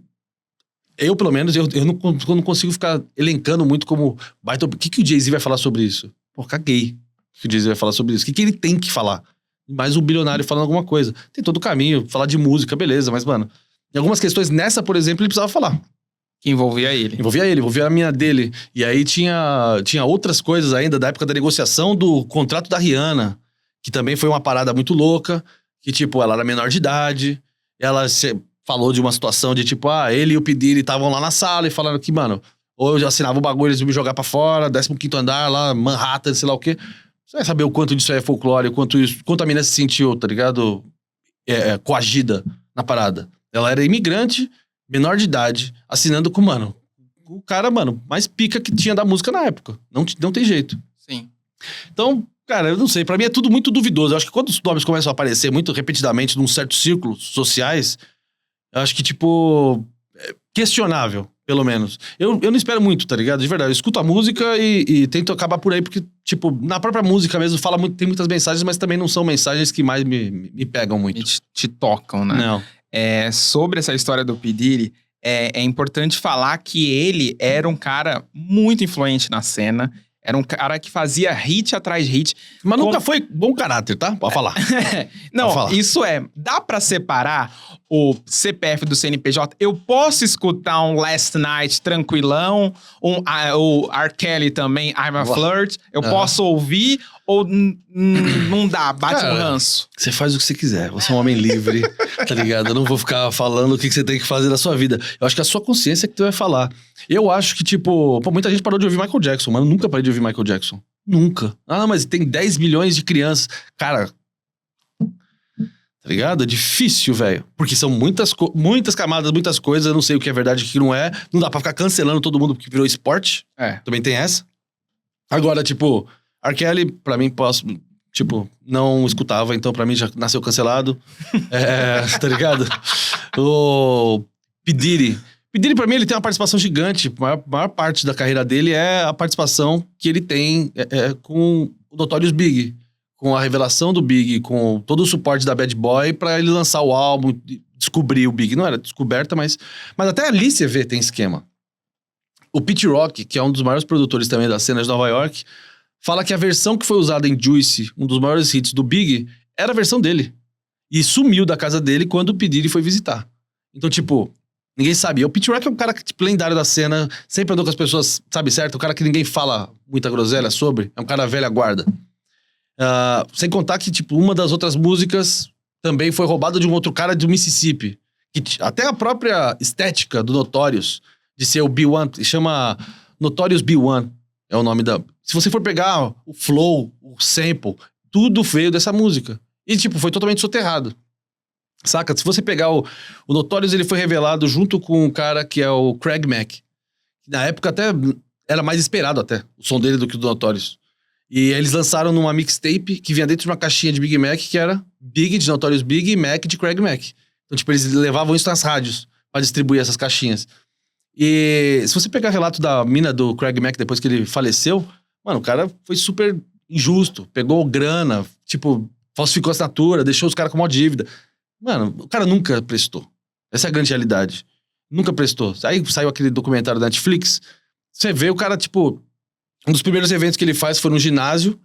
Eu, pelo menos, eu não consigo ficar elencando muito como... O que o Jay-Z vai falar sobre isso? Pô, caguei. O que o Jay-Z vai falar sobre isso? O que ele tem que falar? Mais um bilionário falando alguma coisa. Tem todo o caminho. Falar de música, beleza. Mas, mano... Em algumas questões, nessa, por exemplo, ele precisava falar. Que envolvia ele. Envolvia a mina dele. E aí tinha outras coisas ainda da época da negociação do contrato da Rihanna, que também foi uma parada muito louca, que, tipo, ela era menor de idade, ela falou de uma situação de, tipo, ele e o P. Diddy estavam lá na sala e falaram que, mano, ou eu assinava o bagulho, eles iam me jogar pra fora, 15º andar lá, Manhattan, sei lá o quê. Você vai saber o quanto disso é folclore, o quanto a mina se sentiu, tá ligado? Coagida na parada. Ela era imigrante, menor de idade, assinando com, mano, o cara, mano, mais pica que tinha da música na época. Não tem jeito. Sim. Então, cara, eu não sei. Pra mim é tudo muito duvidoso. Eu acho que quando os nomes começam a aparecer muito repetidamente num certo círculo sociais, eu acho que, tipo, é questionável, pelo menos. Eu não espero muito, tá ligado? De verdade. Eu escuto a música e tento acabar por aí, porque, tipo, na própria música mesmo tem muitas mensagens, mas também não são mensagens que mais me pegam muito. Te tocam, né? Não. Sobre essa história do P. Diddy, é importante falar que ele era um cara muito influente na cena. Era um cara que fazia hit atrás de hit. Mas nunca foi bom caráter, tá? Pode falar. Não, Pode falar. isso dá pra separar o CPF do CNPJ? Eu posso escutar um Last Night tranquilão, o R. Kelly também, I'm a Flirt. Eu posso ouvir ou não dá? Bate um ranço. Você faz o que você quiser. Você é um homem livre, tá ligado? Eu não vou ficar falando o que você tem que fazer na sua vida. Eu acho que a sua consciência é que tu vai falar. Eu acho que, tipo... muita gente parou de ouvir Michael Jackson, mano. Eu nunca parei de ouvir Michael Jackson. Nunca. Não, mas tem 10 milhões de crianças. Cara... Tá ligado? É difícil, velho. Porque são muitas camadas, muitas coisas. Eu não sei o que é verdade e o que não é. Não dá pra ficar cancelando todo mundo porque virou esporte. Também tem essa. Agora, tipo... R. Kelly, pra mim, não escutava. Então, pra mim, já nasceu cancelado. Tá ligado? O P. Diddy. P. Diddy, pra mim, ele tem uma participação gigante. A maior parte da carreira dele é a participação que ele tem com o Notorious Big. Com a revelação do Big, com todo o suporte da Bad Boy pra ele lançar o álbum, descobrir o Big. Não era descoberta, mas até ali você vê, tem esquema. O Pete Rock, que é um dos maiores produtores também da cena de Nova York, fala que a versão que foi usada em Juice, um dos maiores hits do Big, era a versão dele. E sumiu da casa dele quando o P. Diddy foi visitar. Então, tipo, ninguém sabia. O Pete Rock é um cara tipo, lendário da cena, sempre andou com as pessoas, sabe certo? O cara que ninguém fala muita groselha sobre, é um cara velha guarda. Sem contar que, tipo, uma das outras músicas também foi roubada de um outro cara do Mississippi. Que até a própria estética do Notorious, de ser o B1, chama Notorious B1, é o nome da... Se você for pegar o flow, o sample, tudo veio dessa música. E, tipo, foi totalmente soterrado. Saca? Se você pegar o Notorious, ele foi revelado junto com um cara que é o Craig Mack. Na época até era mais esperado até, o som dele do que o do Notorious. E eles lançaram numa mixtape que vinha dentro de uma caixinha de Big Mac, que era Big de Notorious Big e Mac de Craig Mack. Então, tipo, eles levavam isso nas rádios pra distribuir essas caixinhas. E se você pegar o relato da mina do Craig Mack depois que ele faleceu, mano, o cara foi super injusto. Pegou grana, tipo, falsificou a assinatura, deixou os caras com uma dívida. Mano, o cara nunca prestou. Essa é a grande realidade. Nunca prestou. Aí saiu aquele documentário da Netflix, você vê o cara, tipo... Um dos primeiros eventos que ele faz foi no ginásio,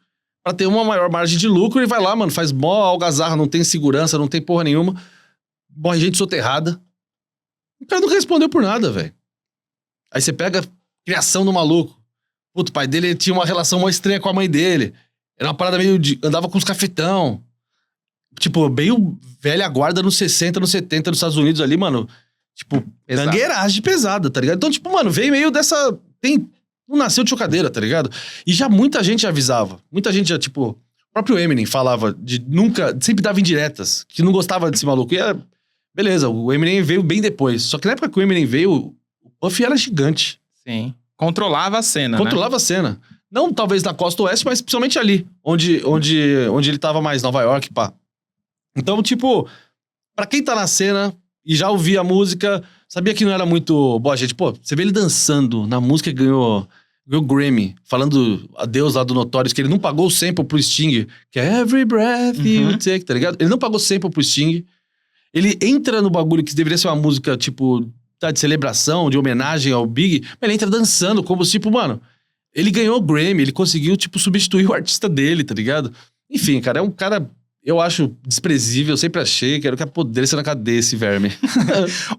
pra ter uma maior margem de lucro, e vai lá, mano, faz mó algazarra, não tem segurança, não tem porra nenhuma. Morre gente soterrada. O cara nunca respondeu por nada, velho. Aí você pega a criação do maluco. Puto, o pai dele tinha uma relação mó estranha com a mãe dele. Era uma parada meio de... Andava com os cafetão. Tipo, bem velha guarda nos 60, nos 70 nos Estados Unidos ali, mano. Tipo, gangueiragem pesada, tá ligado? Então, tipo, mano, veio meio dessa... Não nasceu de chocadeira, tá ligado? E já muita gente avisava. Muita gente já, tipo... O próprio Eminem falava de nunca... Sempre dava indiretas. Que não gostava desse maluco. E era... Beleza, o Eminem veio bem depois. Só que na época que o Eminem veio, o Puff era gigante. Sim. Controlava a cena, Controlava a cena. Não talvez na costa oeste, mas principalmente ali. Onde ele tava mais, Nova York, pá. Então, tipo... Pra quem tá na cena e já ouvia a música... Sabia que não era muito boa gente. Pô, você vê ele dançando na música que ganhou Grammy, falando adeus lá do Notorious, que ele não pagou o sample pro Sting, que é Every Breath You Take, tá ligado? Ele não pagou sample pro Sting. Ele entra no bagulho que deveria ser uma música, tipo, tá, de celebração, de homenagem ao Big, mas ele entra dançando, como tipo, mano, ele ganhou o Grammy, ele conseguiu, tipo, substituir o artista dele, tá ligado? Enfim, cara, é um cara... Eu acho desprezível, eu sempre achei, quero que apodreça na cadeia esse verme.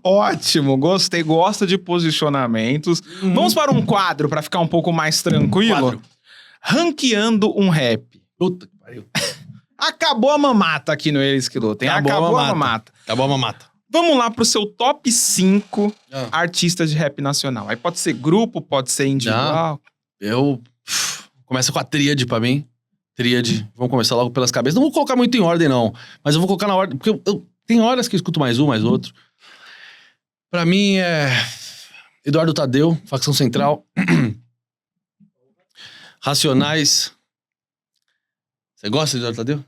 Ótimo, gostei, gosto de posicionamentos. Vamos para um quadro pra ficar um pouco mais tranquilo? Quadro. Ranqueando um rap. Puta que pariu. Acabou a mamata aqui no Eles Que Lutem. Acabou a mamata. Acabou a mamata. Vamos lá pro seu top 5 artistas de rap nacional. Aí pode ser grupo, pode ser individual. Começa com a tríade pra mim. Tríade. Vamos começar logo pelas cabeças. Não vou colocar muito em ordem, não. Mas eu vou colocar na ordem. Porque tem horas que eu escuto mais um, mais outro. Pra mim é... Eduardo Tadeu, Facção Central. Racionais. Você gosta de Eduardo Tadeu?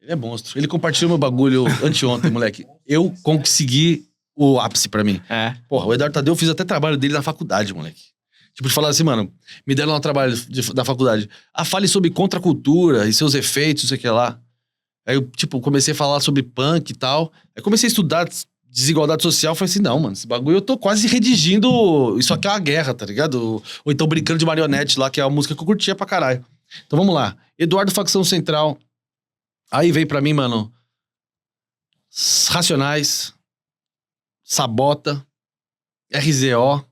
Ele é monstro. Ele compartilhou meu bagulho anteontem, moleque. Eu consegui o ápice pra mim. Porra, o Eduardo Tadeu, eu fiz até trabalho dele na faculdade, moleque. Tipo, de falar assim, mano, me deram um trabalho da faculdade. Fale sobre contracultura e seus efeitos, não sei o que lá. Aí eu, tipo, comecei a falar sobre punk e tal. Aí comecei a estudar desigualdade social. Falei assim, não, mano, esse bagulho eu tô quase redigindo... Isso aqui é uma guerra, tá ligado? Ou então Brincando de Marionete lá, que é uma música que eu curtia pra caralho. Então vamos lá. Eduardo Facção Central. Aí veio pra mim, mano, Racionais, Sabota, RZO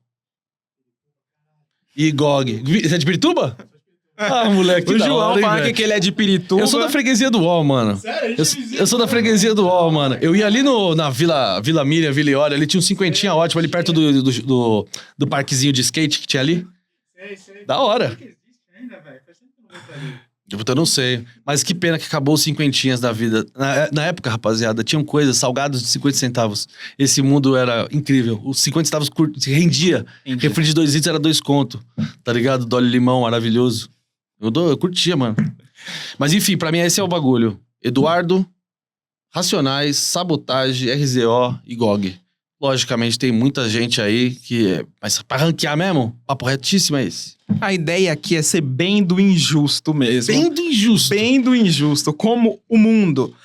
e GOG. Você é de Pirituba? Ah, moleque, O João hora, fala que ele é de Pirituba. Eu sou da freguesia do UOL, mano. Sério? Eu sou da freguesia do UOL, mano. Eu ia ali na Vila Miriam, Vila Iória, ali tinha um cinquentinha ótimo, ali perto do parquezinho de skate que tinha ali. Sei. Da hora. Que existe ainda, velho. Faz tempo que eu não vou pra ali. Eu não sei. Mas que pena que acabou os cinquentinhas da vida. Na época, rapaziada, tinham coisas, salgados de 50 centavos. Esse mundo era incrível. Os 50 centavos se rendia. Entendi. Refri de 2 litros era 2 conto. Tá ligado? Dolly limão, maravilhoso. Eu curtia, mano. Mas enfim, pra mim esse é o bagulho. Eduardo, Racionais, Sabotagem, RZO e GOG. Logicamente tem muita gente aí que... Mas pra ranquear mesmo, papo retíssimo é esse. A ideia aqui é ser bem do injusto mesmo. Bem do injusto. Bem do injusto, como o mundo.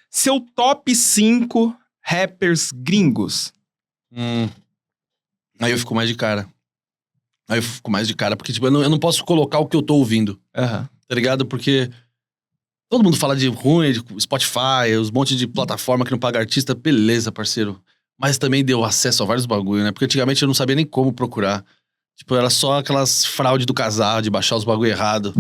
Seu top 5 rappers gringos. Aí eu fico mais de cara. Aí eu fico mais de cara, porque, tipo, eu não posso colocar o que eu tô ouvindo, Aham. tá ligado? Porque todo mundo fala de ruim, de Spotify, os montes de plataforma que não paga artista, beleza, parceiro. Mas também deu acesso a vários bagulho, né? Porque antigamente eu não sabia nem como procurar. Tipo, era só aquelas fraude do casal, de baixar os bagulho errado.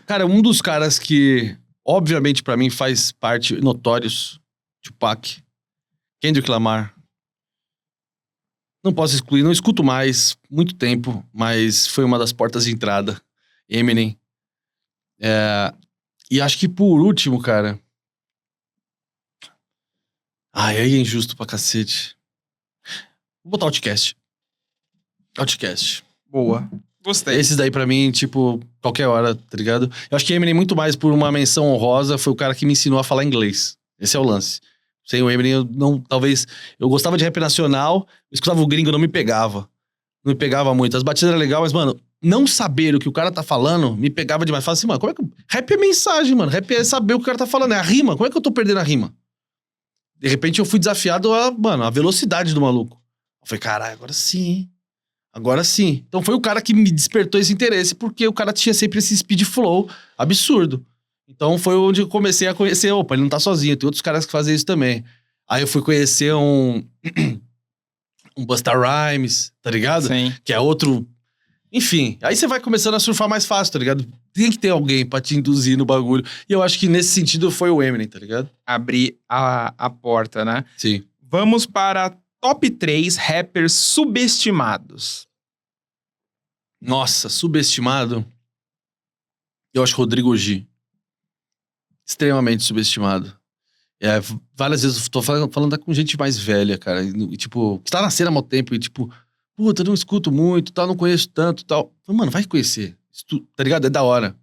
Cara, um dos caras que, obviamente, pra mim, faz parte, notórios, Tupac, Kendrick Lamar. Não posso excluir, não escuto mais, muito tempo, mas foi uma das portas de entrada. Eminem. E acho que por último, cara... Ai, aí é injusto pra cacete. Vou botar Outkast. Outkast. Boa. Gostei. Esses daí pra mim, tipo, qualquer hora, tá ligado? Eu acho que Eminem, muito mais por uma menção honrosa, foi o cara que me ensinou a falar inglês. Esse é o lance. Sem o Eminem, eu não... Talvez... Eu gostava de rap nacional, eu escutava o gringo, não me pegava. Não me pegava muito. As batidas eram legais, mas, mano, não saber o que o cara tá falando me pegava demais. Falava assim, mano, como é que... Rap é mensagem, mano. Rap é saber o que o cara tá falando. É a rima. Como é que eu tô perdendo a rima? De repente eu fui desafiado a, mano, a velocidade do maluco. Eu falei, caralho, agora sim, hein? Agora sim. Então foi o cara que me despertou esse interesse, porque o cara tinha sempre esse speed flow absurdo. Então foi onde eu comecei a conhecer, opa, ele não tá sozinho, tem outros caras que fazem isso também. Aí eu fui conhecer um Busta Rhymes, tá ligado? Sim. Que é outro... Enfim, aí você vai começando a surfar mais fácil, tá ligado? Tem que ter alguém pra te induzir no bagulho. E eu acho que nesse sentido foi o Eminem, tá ligado? Abrir a porta, né? Sim. Vamos para top 3 rappers subestimados. Nossa, subestimado. Eu acho Rodrigo G. Extremamente subestimado. Várias vezes eu tô falando com gente mais velha, cara. E, tipo, que tá na cena há muito tempo e, tipo, puta, eu não escuto muito, tal, não conheço tanto, tal. Mano, vai conhecer. Tá ligado? É da hora.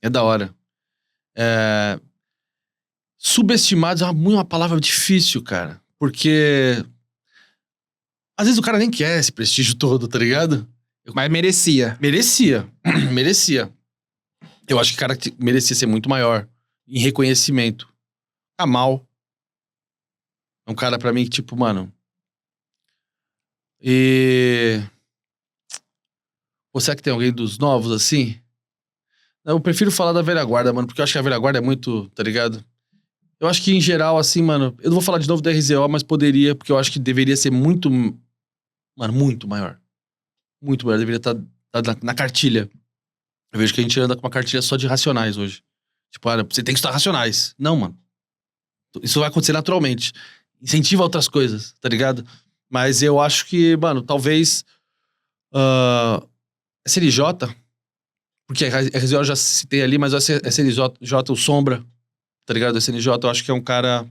É da hora. Subestimados é uma palavra difícil, cara. Porque às vezes o cara nem quer esse prestígio todo, tá ligado? Mas merecia. Merecia. Merecia. Eu acho que o cara merecia ser muito maior em reconhecimento. Kamal. É um cara pra mim que, tipo, mano... Pô, será que tem alguém dos novos, assim? Eu prefiro falar da velha guarda, mano, porque eu acho que a velha guarda é muito, tá ligado? Eu acho que, em geral, assim, mano... Eu não vou falar de novo da RZO, mas poderia, porque eu acho que deveria ser muito... Mano, muito maior. Muito maior. Deveria estar na cartilha. Eu vejo que a gente anda com uma cartilha só de Racionais hoje. Tipo, você tem que estudar Racionais. Não, mano. Isso vai acontecer naturalmente. Incentiva outras coisas, tá ligado? Mas eu acho que, mano, talvez... SNJ... Porque a RZO eu já citei ali, mas a SNJ, o Sombra, tá ligado? A SNJ eu acho que é um cara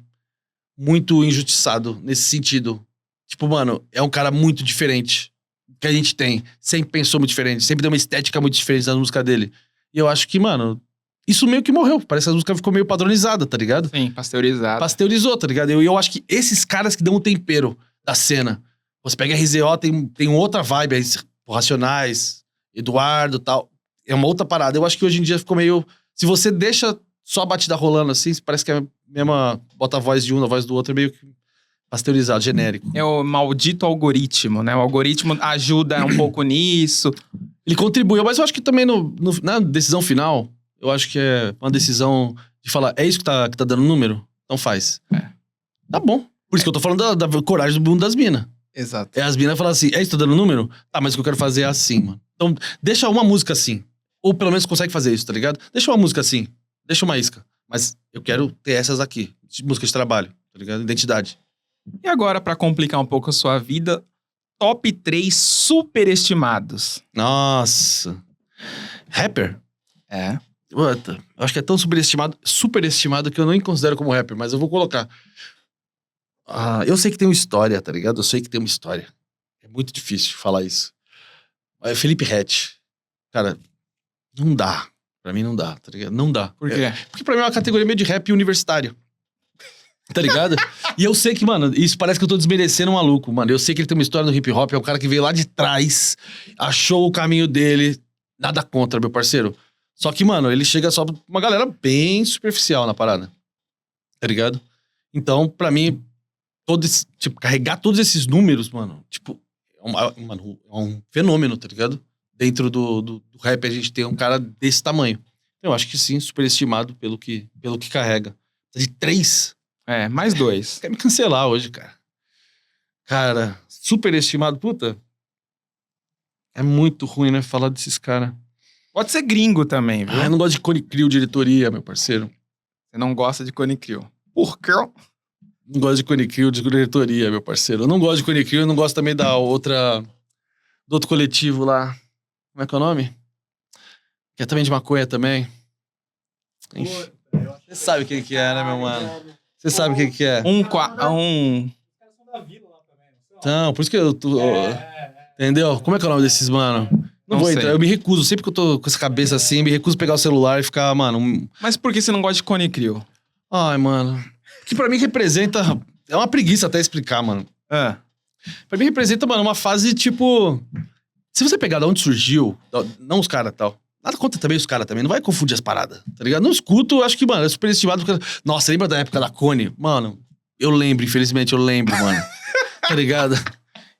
muito injustiçado nesse sentido. Tipo, mano, é um cara muito diferente que a gente tem. Sempre pensou muito diferente, sempre deu uma estética muito diferente na música dele. E eu acho que, mano, isso meio que morreu. Parece que a música ficou meio padronizada, tá ligado? Sim, pasteurizado. Pasteurizou, tá ligado? Eu acho que esses caras que dão um tempero da cena. Você pega RZO, tem outra vibe aí, Racionais, Eduardo e tal. É uma outra parada. Eu acho que hoje em dia ficou meio... Se você deixa só a batida rolando assim, parece que é a mesma... Bota a voz de um, a voz do outro, é meio que pasteurizado, genérico. É o maldito algoritmo, né? O algoritmo ajuda um pouco nisso. Ele contribuiu, mas eu acho que também na decisão final, eu acho que é uma decisão de falar, é isso que tá dando número? Então faz. Tá bom. Por isso que eu tô falando da coragem do mundo das minas. Exato. As minas falam assim, é isso que tá dando número? Tá, mas o que eu quero fazer é assim, mano. Então, deixa uma música assim. Ou pelo menos consegue fazer isso, tá ligado? Deixa uma música assim. Deixa uma isca. Mas eu quero ter essas aqui. Música de trabalho, tá ligado? Identidade. E agora, pra complicar um pouco a sua vida, top 3 superestimados. Nossa. Rapper? É. Puta, eu acho que é tão superestimado que eu nem considero como rapper, mas eu vou colocar. Eu sei que tem uma história, tá ligado? Eu sei que tem uma história. É muito difícil falar isso. Felipe Ret. Cara, não dá. Pra mim não dá, tá ligado? Não dá. Por quê? Porque pra mim é uma categoria meio de rap universitário. Tá ligado? E eu sei que, mano, isso parece que eu tô desmerecendo um maluco, mano. Eu sei que ele tem uma história no hip hop, é um cara que veio lá de trás, achou o caminho dele. Nada contra, meu parceiro. Só que, mano, ele chega só pra uma galera bem superficial na parada. Tá ligado? Então, pra mim, carregar todos esses números, mano, tipo, é Mano, é um fenômeno, tá ligado? Dentro do rap a gente tem um cara desse tamanho. Eu acho que sim, superestimado pelo que carrega. De 3. Mais 2. Quer me cancelar hoje, cara. Cara, superestimado, puta. É muito ruim, né, falar desses caras. Pode ser gringo também, viu? Eu não gosto de Cone Crew diretoria, meu parceiro. Você não gosta de Cone Crew. Por quê? Não gosto de Cone Crew de diretoria, meu parceiro. Eu não gosto de Cone Crew, eu não gosto também do outro coletivo lá. Como é que é o nome? Que é também de maconha também. Enfim. Você sabe quem que é, né, meu mano? Você sabe quem que é. Um... Os caras são da vila lá também, não são? Então, por isso que eu tô... Entendeu? Como é que é o nome desses, mano? Não vou sei. entrar. Eu me recuso. Sempre que eu tô com essa cabeça assim, me recuso pegar o celular e ficar, mano... Mas por que você não gosta de Cone Crew? Ai, mano. Que pra mim representa... É uma preguiça até explicar, mano. Pra mim representa, mano, uma fase, tipo... Se você pegar de onde surgiu, não os caras tal... Nada contra também os caras também, não vai confundir as paradas, tá ligado? Não escuto, acho que, mano, é superestimado. Porque... Nossa, lembra da época da Cone? Mano, eu lembro, infelizmente eu lembro, mano. Tá ligado?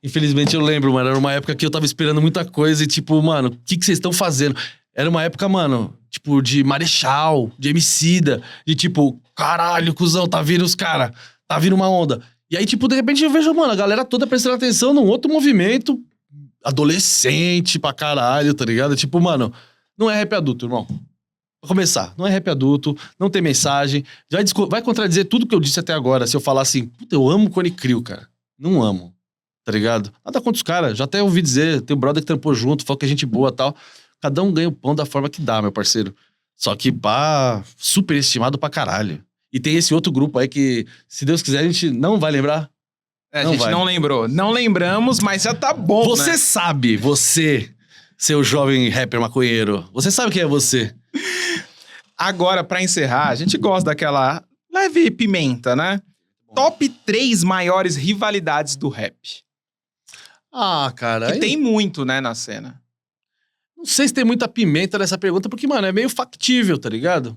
Infelizmente eu lembro, mano. Era uma época que eu tava esperando muita coisa e, tipo, mano, o que vocês estão fazendo? Era uma época, mano, tipo, de Marechal, de Emicida, de tipo, caralho, cuzão, tá vindo os caras, tá vindo uma onda. E aí, tipo, de repente eu vejo, mano, a galera toda prestando atenção num outro movimento, adolescente pra caralho, tá ligado? Tipo, mano, não é rap adulto, irmão. Pra começar, não é rap adulto, não tem mensagem, vai contradizer tudo que eu disse até agora, se eu falar assim, puta, eu amo Cone Crew, cara. Não amo. Tá ligado? Nada contra os caras. Já até ouvi dizer, tem o brother que trampou junto, falou que é gente boa e tal. Cada um ganha o pão da forma que dá, meu parceiro. Só que, pá, superestimado pra caralho. E tem esse outro grupo aí que, se Deus quiser, a gente não vai lembrar. A gente não lembrou. Não lembramos, mas já tá bom, Você né? sabe, você, seu jovem rapper maconheiro, você sabe quem é você. Agora, pra encerrar, a gente gosta daquela leve pimenta, né? Top 3 maiores rivalidades do rap. Ah, cara. Que tem muito, né, na cena. Não sei se tem muita pimenta nessa pergunta, porque, mano, é meio factível, tá ligado?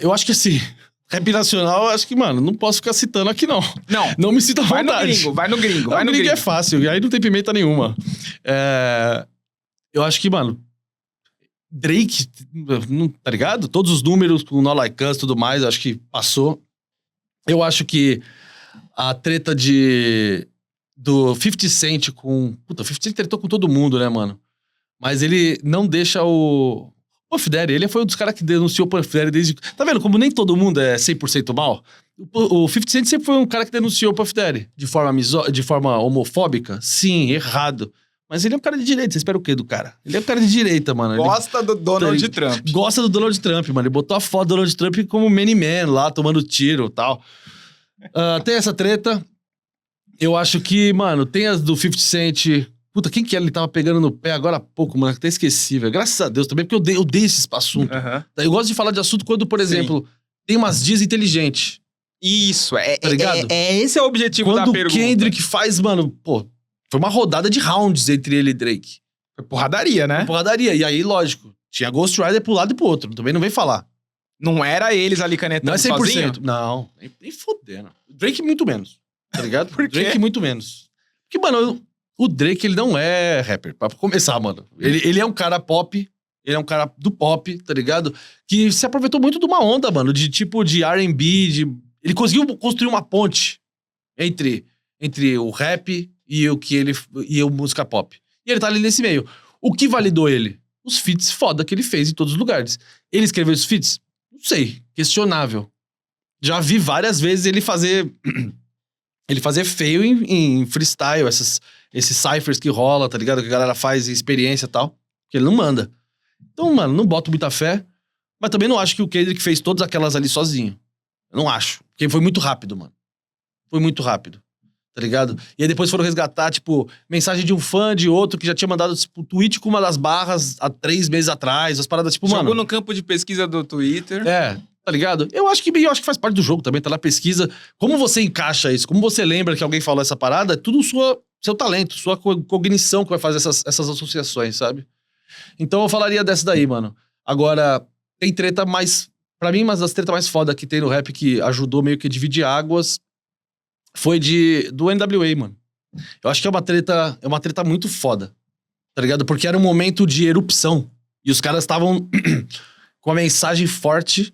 Eu acho que, assim, rap nacional, eu acho que, mano, não posso ficar citando aqui, não. Não. Não me cita à Vai vontade. no gringo, vai no gringo, vai No no gringo gringo. é fácil, e aí não tem pimenta nenhuma. Eu acho que, mano, Drake, tá ligado? Todos os números com Not Like Us e tudo mais, eu acho que passou. Eu acho que a treta do 50 Cent com... Puta, o 50 Cent tretou com todo mundo, né, mano? Mas ele não deixa o Puff Daddy. Ele foi um dos caras que denunciou o Puff Daddy desde... Tá vendo como nem todo mundo é 100% mal? O 50 Cent sempre foi um cara que denunciou o Puff Daddy. De forma homofóbica? Sim, errado. Mas ele é um cara de direita. Você espera o quê do cara? Ele é um cara de direita, mano. Gosta do Donald Trump. Gosta do Donald Trump, mano. Ele botou a foto do Donald Trump como Man lá, tomando tiro e tal. Tem essa treta. Eu acho que, mano, tem as do 50 Cent. Puta, quem que ele tava pegando no pé agora há pouco, mano? Até esqueci, velho. Graças a Deus também, porque eu odeio esse assunto. Uhum. Eu gosto de falar de assunto quando, por exemplo, tem umas dias inteligentes. Isso, Tá ligado? Esse é o objetivo da Quando o pergunta. Kendrick faz, mano, pô, foi uma rodada de rounds entre ele e Drake. Foi porradaria, né? Porradaria. E aí, lógico, tinha Ghost Rider pro lado e pro outro. Também não vem falar. Não era eles ali Não canetando é 100%. sozinho? Não, nem fodendo. Drake muito menos, tá ligado? Por quê? Drake muito menos. Porque, mano, o Drake, ele não é rapper. Pra começar, mano. Ele é um cara pop, ele é um cara do pop, tá ligado? Que se aproveitou muito de uma onda, mano, de tipo de R&B, Ele conseguiu construir uma ponte entre o rap e a música pop. E ele tá ali nesse meio. O que validou ele? Os feats foda que ele fez em todos os lugares. Ele escreveu os feats? Não sei. Questionável. Já vi várias vezes ele fazer feio em freestyle, esses cyphers que rola, tá ligado? Que a galera faz em experiência e tal. Que ele não manda. Então, mano, não boto muita fé. Mas também não acho que o Kendrick fez todas aquelas ali sozinho. Eu não acho. Porque foi muito rápido, mano. Foi muito rápido. Tá ligado? E aí depois foram resgatar, tipo, mensagem de um fã, de outro, que já tinha mandado, tipo, tweet com uma das barras há 3 meses atrás. As paradas, tipo, Jogou mano... no campo de pesquisa do Twitter. Tá ligado? Eu acho que faz parte do jogo também, tá na pesquisa. Como você encaixa isso? Como você lembra que alguém falou essa parada? É tudo seu talento, sua cognição que vai fazer essas associações, sabe? Então eu falaria dessa daí, mano. Agora, tem treta mais... Pra mim, uma das tretas mais foda que tem no rap que ajudou meio que a dividir águas foi do NWA, mano. Eu acho que é uma treta muito foda, tá ligado? Porque era um momento de erupção. E os caras estavam com uma mensagem forte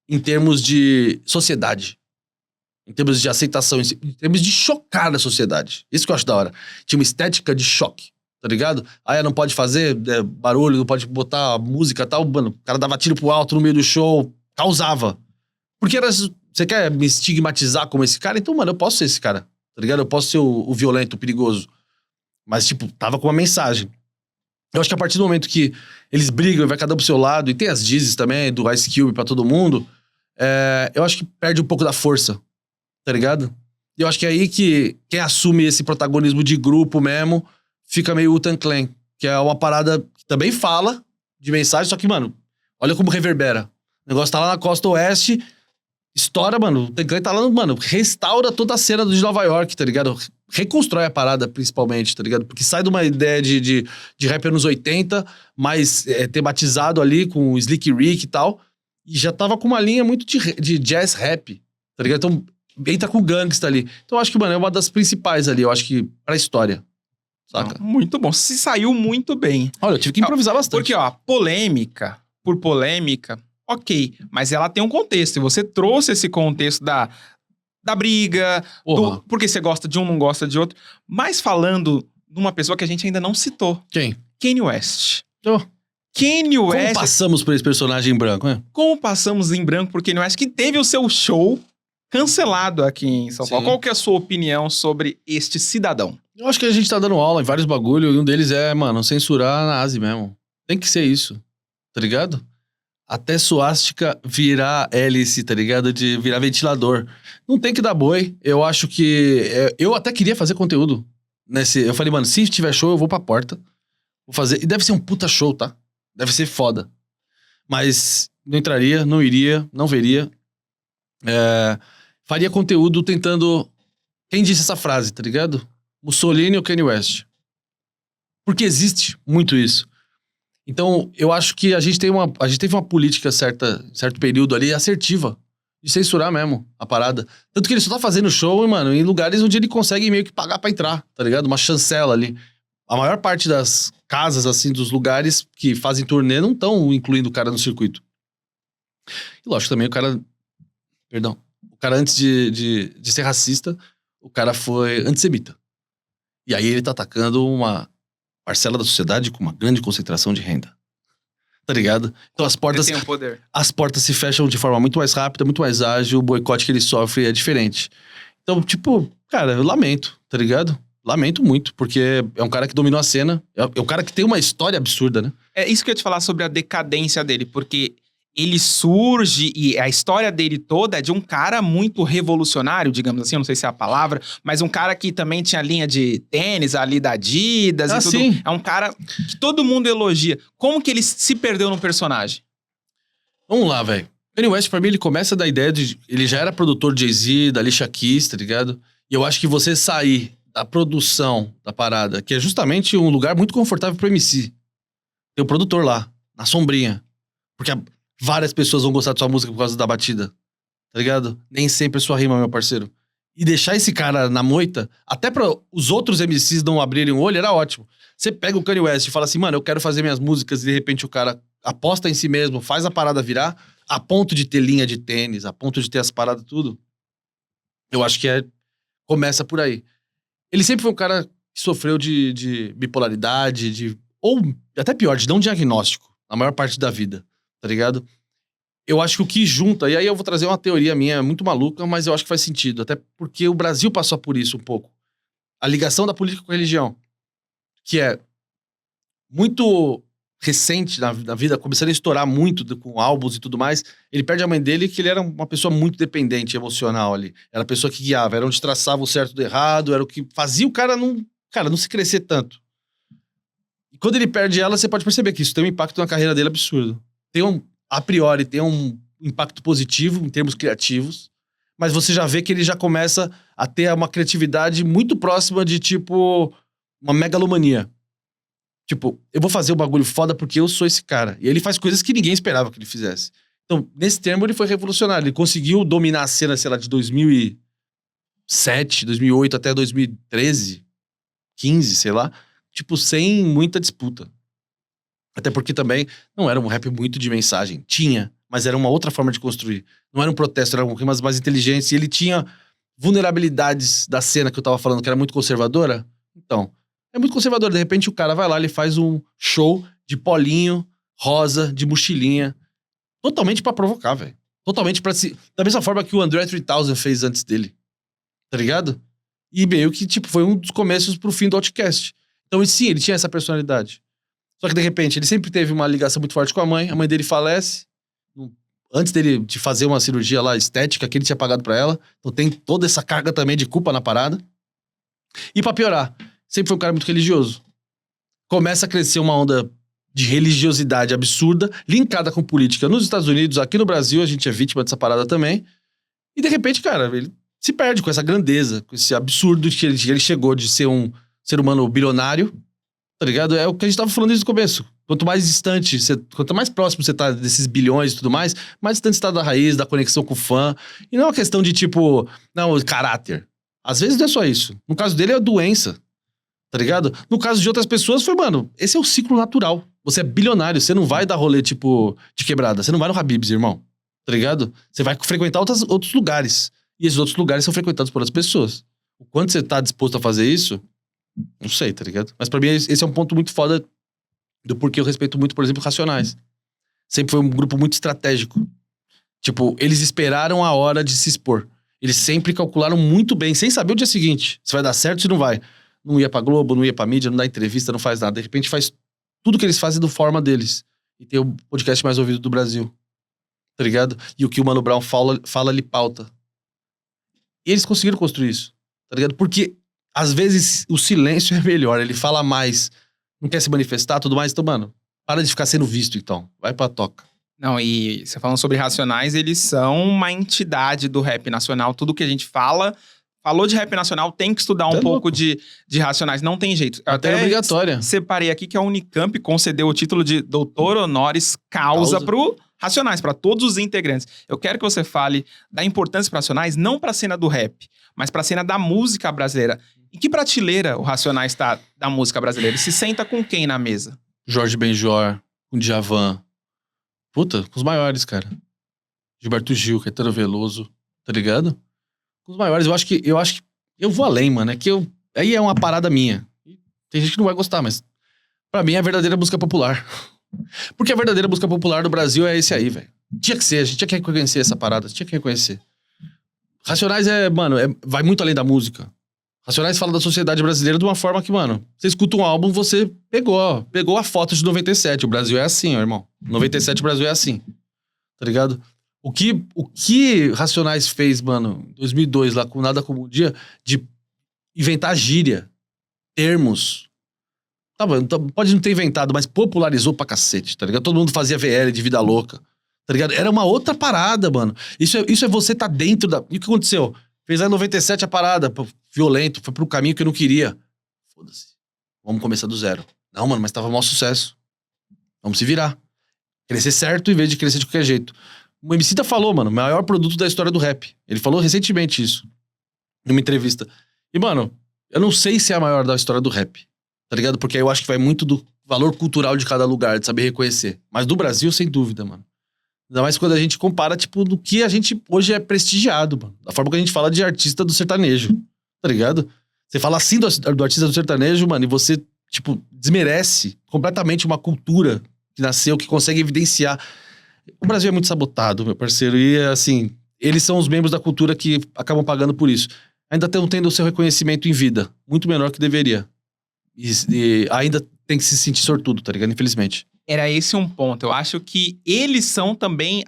em termos de sociedade. Em termos de aceitação, em termos de chocar a sociedade. Isso que eu acho da hora. Tinha uma estética de choque, tá ligado? Não pode fazer barulho, não pode botar música e tal. Mano, o cara dava tiro pro alto no meio do show, causava. Porque você quer me estigmatizar como esse cara? Então, mano, eu posso ser esse cara, tá ligado? Eu posso ser o violento, o perigoso. Mas, tipo, tava com uma mensagem. Eu acho que a partir do momento que eles brigam e vai cada um pro seu lado, e tem as Yeezys também, do Ice Cube pra todo mundo, eu acho que perde um pouco da força. Tá ligado? E eu acho que é aí que quem assume esse protagonismo de grupo mesmo fica meio Wu-Tang Clan. Que é uma parada que também fala de mensagem, só que, mano, olha como reverbera. O negócio tá lá na costa oeste, estoura, mano. O Wu-Tang Clan tá lá, mano, restaura toda a cena de Nova York, tá ligado? Reconstrói a parada, principalmente, tá ligado? Porque sai de uma ideia de rap anos 80, mais tematizado ali com o Slick Rick e tal, e já tava com uma linha muito de jazz rap, tá ligado? Então, entra com o Gangsta ali. Então, eu acho que, mano, é uma das principais ali, eu acho que, pra história. Saca? Muito bom. Se saiu muito bem. Olha, eu tive que improvisar bastante. Porque, ó, polêmica, por polêmica, ok. Mas ela tem um contexto. E você trouxe esse contexto da briga, porque você gosta de um, não gosta de outro. Mas falando de uma pessoa que a gente ainda não citou. Quem? Kanye West. Oh. Kanye West. Como passamos por esse personagem em branco, né? Como passamos em branco por Kanye West, que teve o seu show cancelado aqui em São Paulo. Qual que é a sua opinião sobre este cidadão? Eu acho que a gente tá dando aula em vários bagulho, e um deles é, mano, censurar a nazi mesmo. Tem que ser isso, tá ligado? Até suástica virar hélice, tá ligado? De virar ventilador. Não tem que dar boi. Eu acho que... eu até queria fazer conteúdo nesse... Eu falei, mano, se tiver show, eu vou pra porta. Vou fazer... E deve ser um puta show, tá? Deve ser foda. Mas não entraria, não iria, não veria. Faria conteúdo tentando... Quem disse essa frase, tá ligado? Mussolini ou Kanye West? Porque existe muito isso. Então, eu acho que a gente teve uma política certo período ali assertiva de censurar mesmo a parada. Tanto que ele só tá fazendo show, mano, em lugares onde ele consegue meio que pagar pra entrar, tá ligado? Uma chancela ali. A maior parte das casas, assim, dos lugares que fazem turnê não estão incluindo o cara no circuito. E lógico, também o cara... Perdão. O cara, antes de ser racista, o cara foi antissemita. E aí ele tá atacando uma parcela da sociedade com uma grande concentração de renda. Tá ligado? Então as portas... Ele tem o poder. As portas se fecham de forma muito mais rápida, muito mais ágil, o boicote que ele sofre é diferente. Então, tipo, cara, eu lamento, tá ligado? Lamento muito, porque é um cara que dominou a cena, é um cara que tem uma história absurda, né? É isso que eu ia te falar sobre a decadência dele, porque ele surge e a história dele toda é de um cara muito revolucionário, digamos assim, eu não sei se é a palavra, mas um cara que também tinha linha de tênis ali da Adidas e tudo. Sim. É um cara que todo mundo elogia. Como que ele se perdeu no personagem? Vamos lá, velho. Kanye West, pra mim, ele começa da ideia de... Ele já era produtor de Jay-Z, da Alicia Keys, tá ligado? E eu acho que você sair da produção da parada, que é justamente um lugar muito confortável pro MC. Tem o produtor lá, na sombrinha. Porque várias pessoas vão gostar de sua música por causa da batida. Tá ligado? Nem sempre é sua rima, meu parceiro. E deixar esse cara na moita, até pra os outros MCs não abrirem o olho, era ótimo. Você pega o Kanye West e fala assim, mano, eu quero fazer minhas músicas, e de repente o cara aposta em si mesmo, faz a parada virar, a ponto de ter linha de tênis, a ponto de ter as paradas tudo. Eu acho que começa por aí. Ele sempre foi um cara que sofreu de bipolaridade, ou até pior, de não diagnóstico, na maior parte da vida. Tá ligado? Eu acho que o que junta... E aí eu vou trazer uma teoria minha muito maluca, mas eu acho que faz sentido. Até porque o Brasil passou por isso um pouco. A ligação da política com a religião. Que é muito recente na vida, começando a estourar muito com álbuns e tudo mais. Ele perde a mãe dele, que ele era uma pessoa muito dependente emocional ali. Era a pessoa que guiava, era onde traçava o certo do errado, era o que fazia o cara não se crescer tanto. E quando ele perde ela, você pode perceber que isso tem um impacto na carreira dele absurdo. A priori, tem um impacto positivo em termos criativos, mas você já vê que ele já começa a ter uma criatividade muito próxima de, tipo, uma megalomania. Tipo, eu vou fazer um bagulho foda porque eu sou esse cara. E ele faz coisas que ninguém esperava que ele fizesse. Então, nesse termo, ele foi revolucionário. Ele conseguiu dominar a cena, sei lá, de 2007, 2008 até 2013, 15, sei lá. Tipo, sem muita disputa. Até porque também não era um rap muito de mensagem. Tinha, mas era uma outra forma de construir. Não era um protesto, era uma mais inteligente. E ele tinha vulnerabilidades da cena que eu tava falando, que era muito conservadora. Então, é muito conservador. De repente o cara vai lá, ele faz um show de polinho, rosa, de mochilinha. Totalmente pra provocar, velho. Totalmente pra se... Da mesma forma que o André 3000 fez antes dele. Tá ligado? E meio que, tipo, foi um dos começos pro fim do Outcast. Então, sim, ele tinha essa personalidade. Só que, de repente, ele sempre teve uma ligação muito forte com a mãe dele falece. Antes dele de fazer uma cirurgia lá estética que ele tinha pagado pra ela. Então tem toda essa carga também de culpa na parada. E pra piorar, sempre foi um cara muito religioso. Começa a crescer uma onda de religiosidade absurda, linkada com política nos Estados Unidos, aqui no Brasil, a gente é vítima dessa parada também. E de repente, cara, ele se perde com essa grandeza, com esse absurdo que ele chegou de ser um ser humano bilionário. Tá ligado? É o que a gente tava falando desde o começo. Quanto mais distante, quanto mais próximo você tá desses bilhões e tudo mais distante você tá da raiz, da conexão com o fã. E não é uma questão de tipo, não, caráter. Às vezes não é só isso. No caso dele é a doença. Tá ligado? No caso de outras pessoas foi, mano, esse é o ciclo natural. Você é bilionário, você não vai dar rolê, tipo, de quebrada. Você não vai no Habib's, irmão. Tá ligado? Você vai frequentar outros lugares. E esses outros lugares são frequentados por outras pessoas. O quanto você tá disposto a fazer isso... Não sei, tá ligado? Mas pra mim esse é um ponto muito foda do porquê eu respeito muito, por exemplo, Racionais. Sempre foi um grupo muito estratégico. Tipo, eles esperaram a hora de se expor. Eles sempre calcularam muito bem, sem saber o dia seguinte. Se vai dar certo, se não vai. Não ia pra Globo, não ia pra mídia, não dá entrevista, não faz nada. De repente faz tudo que eles fazem da forma deles. E tem o podcast mais ouvido do Brasil. Tá ligado? E o que o Mano Brown fala ele pauta. E eles conseguiram construir isso. Tá ligado? Porque, às vezes, o silêncio é melhor. Ele fala mais, não quer se manifestar, tudo mais. Então, mano, para de ficar sendo visto, então. Vai pra toca. Não, e você falando sobre Racionais, eles são uma entidade do rap nacional. Tudo que a gente falou de rap nacional, tem que estudar um pouco de Racionais. Não tem jeito. Eu Até obrigatória. Separei aqui que a Unicamp concedeu o título de doutor honoris causa pro Racionais, para todos os integrantes. Eu quero que você fale da importância para Racionais, não para a cena do rap, mas para a cena da música brasileira. Em que prateleira o Racionais está da música brasileira? Ele se senta com quem na mesa? Jorge Benjor, com Djavan. Puta, com os maiores, cara. Gilberto Gil, Caetano Veloso, tá ligado? Com os maiores, eu acho que eu vou além, mano. É que aí é uma parada minha. Tem gente que não vai gostar, mas pra mim é a verdadeira música popular. Porque a verdadeira música popular do Brasil é esse aí, velho. Tinha que ser, a gente tinha que reconhecer essa parada, tinha que reconhecer. Racionais vai muito além da música. Racionais fala da sociedade brasileira de uma forma que, mano, você escuta um álbum, você pegou a foto de 97. O Brasil é assim, ó, irmão. 97 o Brasil é assim. Tá ligado? O que Racionais fez, mano, em 2002, lá com Nada Como Um Dia, de inventar gíria, termos. Tá bom, pode não ter inventado, mas popularizou pra cacete, tá ligado? Todo mundo fazia VL de Vida Louca, tá ligado? Era uma outra parada, mano. Isso é você tá dentro da... E o que aconteceu? Fez lá em 97 a parada, violento, foi pro caminho que eu não queria. Foda-se. Vamos começar do zero. Não, mano, mas tava maior sucesso. Vamos se virar. Crescer certo em vez de crescer de qualquer jeito. O Emicida falou, mano, o maior produto da história do rap. Ele falou recentemente isso. Numa entrevista. E, mano, eu não sei se é a maior da história do rap. Tá ligado? Porque eu acho que vai muito do valor cultural de cada lugar, de saber reconhecer. Mas do Brasil, sem dúvida, mano. Ainda mais quando a gente compara, tipo, do que a gente hoje é prestigiado, mano. Da forma que a gente fala de artista do sertanejo. Tá ligado? Você fala assim do artista do sertanejo, mano, e você, tipo, desmerece completamente uma cultura que nasceu, que consegue evidenciar. O Brasil é muito sabotado, meu parceiro. E, assim, eles são os membros da cultura que acabam pagando por isso. Ainda estão tendo o seu reconhecimento em vida. Muito menor que deveria. E ainda tem que se sentir sortudo, tá ligado? Infelizmente. Era esse um ponto. Eu acho que eles são também,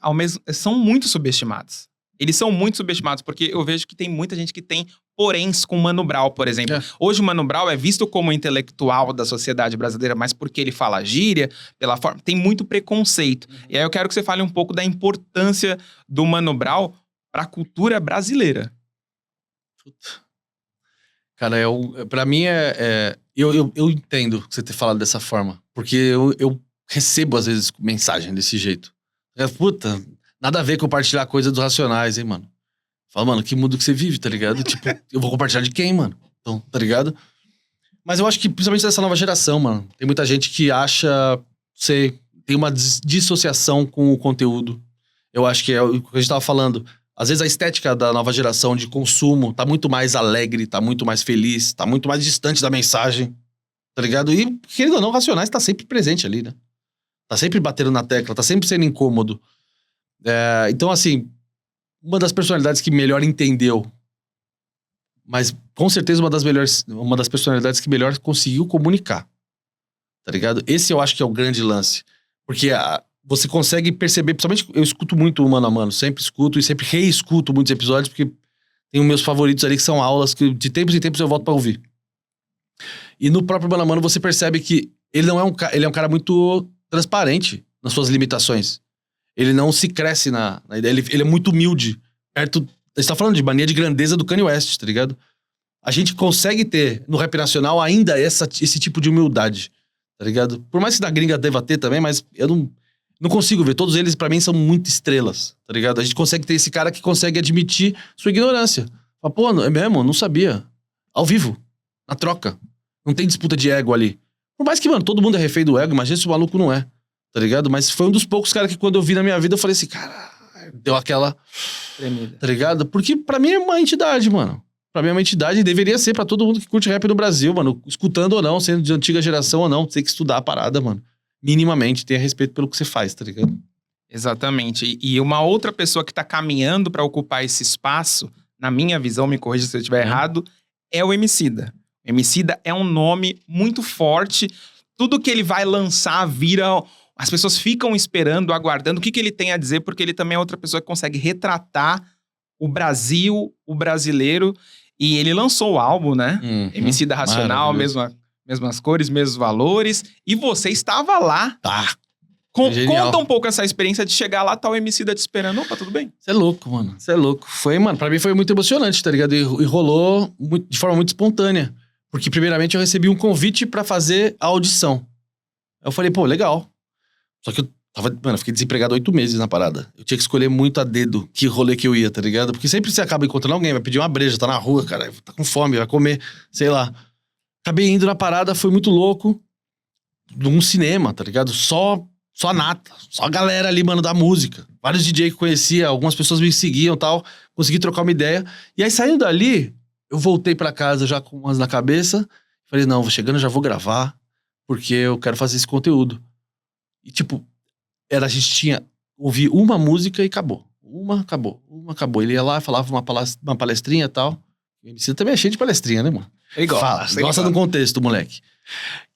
são muito subestimados. Eles são muito subestimados, porque eu vejo que tem muita gente que tem poréns com o Mano Brown, por exemplo. Hoje o Mano Brown é visto como intelectual da sociedade brasileira, mas porque ele fala gíria, pela forma... Tem muito preconceito. E aí eu quero que você fale um pouco da importância do Mano Brown pra cultura brasileira. Cara, pra mim eu entendo você ter falado dessa forma. Porque eu recebo, às vezes, mensagem desse jeito. Puta, nada a ver compartilhar coisa dos Racionais, hein, mano? Fala, mano, que mundo que você vive, tá ligado? Tipo, eu vou compartilhar de quem, mano? Então, tá ligado? Mas eu acho que, principalmente dessa nova geração, mano, tem muita gente que acha, sei, tem uma dissociação com o conteúdo. Eu acho que é o que a gente tava falando. Às vezes a estética da nova geração de consumo tá muito mais alegre, tá muito mais feliz, tá muito mais distante da mensagem, tá ligado? E, querendo ou não, Racionais tá sempre presente ali, né? Tá sempre batendo na tecla, tá sempre sendo incômodo. Então, assim, uma das personalidades que melhor entendeu, mas com certeza uma das personalidades que melhor conseguiu comunicar, tá ligado? Esse eu acho que é o grande lance. Porque você consegue perceber, principalmente eu escuto muito o Mano a Mano, sempre escuto e sempre reescuto muitos episódios, porque tem os meus favoritos ali que são aulas que de tempos em tempos eu volto pra ouvir. E no próprio Mano a Mano você percebe que ele não é ele é um cara muito transparente nas suas limitações. Ele não se cresce na ideia, ele é muito humilde. Perto, a gente tá falando de mania de grandeza do Kanye West, tá ligado? A gente consegue ter no rap nacional ainda esse tipo de humildade, tá ligado? Por mais que na gringa deva ter também, mas eu não consigo ver. Todos eles, pra mim, são muito estrelas, tá ligado? A gente consegue ter esse cara que consegue admitir sua ignorância. Fala, pô, é mesmo? Não sabia. Ao vivo. Na troca. Não tem disputa de ego ali. Por mais que, mano, todo mundo é refém do ego, imagina se o maluco não é, tá ligado? Mas foi um dos poucos caras que quando eu vi na minha vida, eu falei assim, cara, deu aquela... Tremida. Tá ligado? Porque pra mim é uma entidade, mano. Pra mim é uma entidade e deveria ser pra todo mundo que curte rap no Brasil, mano. Escutando ou não, sendo de antiga geração ou não. Tem que estudar a parada, mano. Minimamente, tenha respeito pelo que você faz, tá ligado? Exatamente. E uma outra pessoa que tá caminhando pra ocupar esse espaço, na minha visão, me corrija se eu estiver errado, é o Emicida. O Emicida é um nome muito forte. Tudo que ele vai lançar vira... As pessoas ficam esperando, aguardando o que ele tem a dizer, porque ele também é outra pessoa que consegue retratar o Brasil, o brasileiro. E ele lançou o álbum, né? Emicida Racional, mesmas cores, mesmos valores. E você estava lá. Tá. Conta um pouco essa experiência de chegar lá, tá o Emicida te esperando. Opa, tudo bem? Você é louco, mano. Você é louco. Foi, mano, pra mim foi muito emocionante, tá ligado? E rolou de forma muito espontânea. Porque, primeiramente, eu recebi um convite pra fazer a audição. Eu falei, pô, legal. Só que eu fiquei desempregado 8 meses na parada. Eu tinha que escolher muito a dedo que rolê que eu ia, tá ligado? Porque sempre você acaba encontrando alguém, vai pedir uma breja, tá na rua, cara, tá com fome, vai comer, sei lá. Acabei indo na parada, foi muito louco. Num cinema, tá ligado? Só a nata, só a galera ali, mano, da música. Vários DJ que conhecia, algumas pessoas me seguiam e tal. Consegui trocar uma ideia. E aí, saindo dali, eu voltei pra casa já com umas na cabeça. Falei, não, vou chegando, já vou gravar, porque eu quero fazer esse conteúdo. E tipo, a gente ouvir uma música e acabou. Uma acabou. Ele ia lá, falava uma palestrinha e tal. O MC também é cheio de palestrinha, né, mano? Ele gosta. Gosta do contexto, moleque.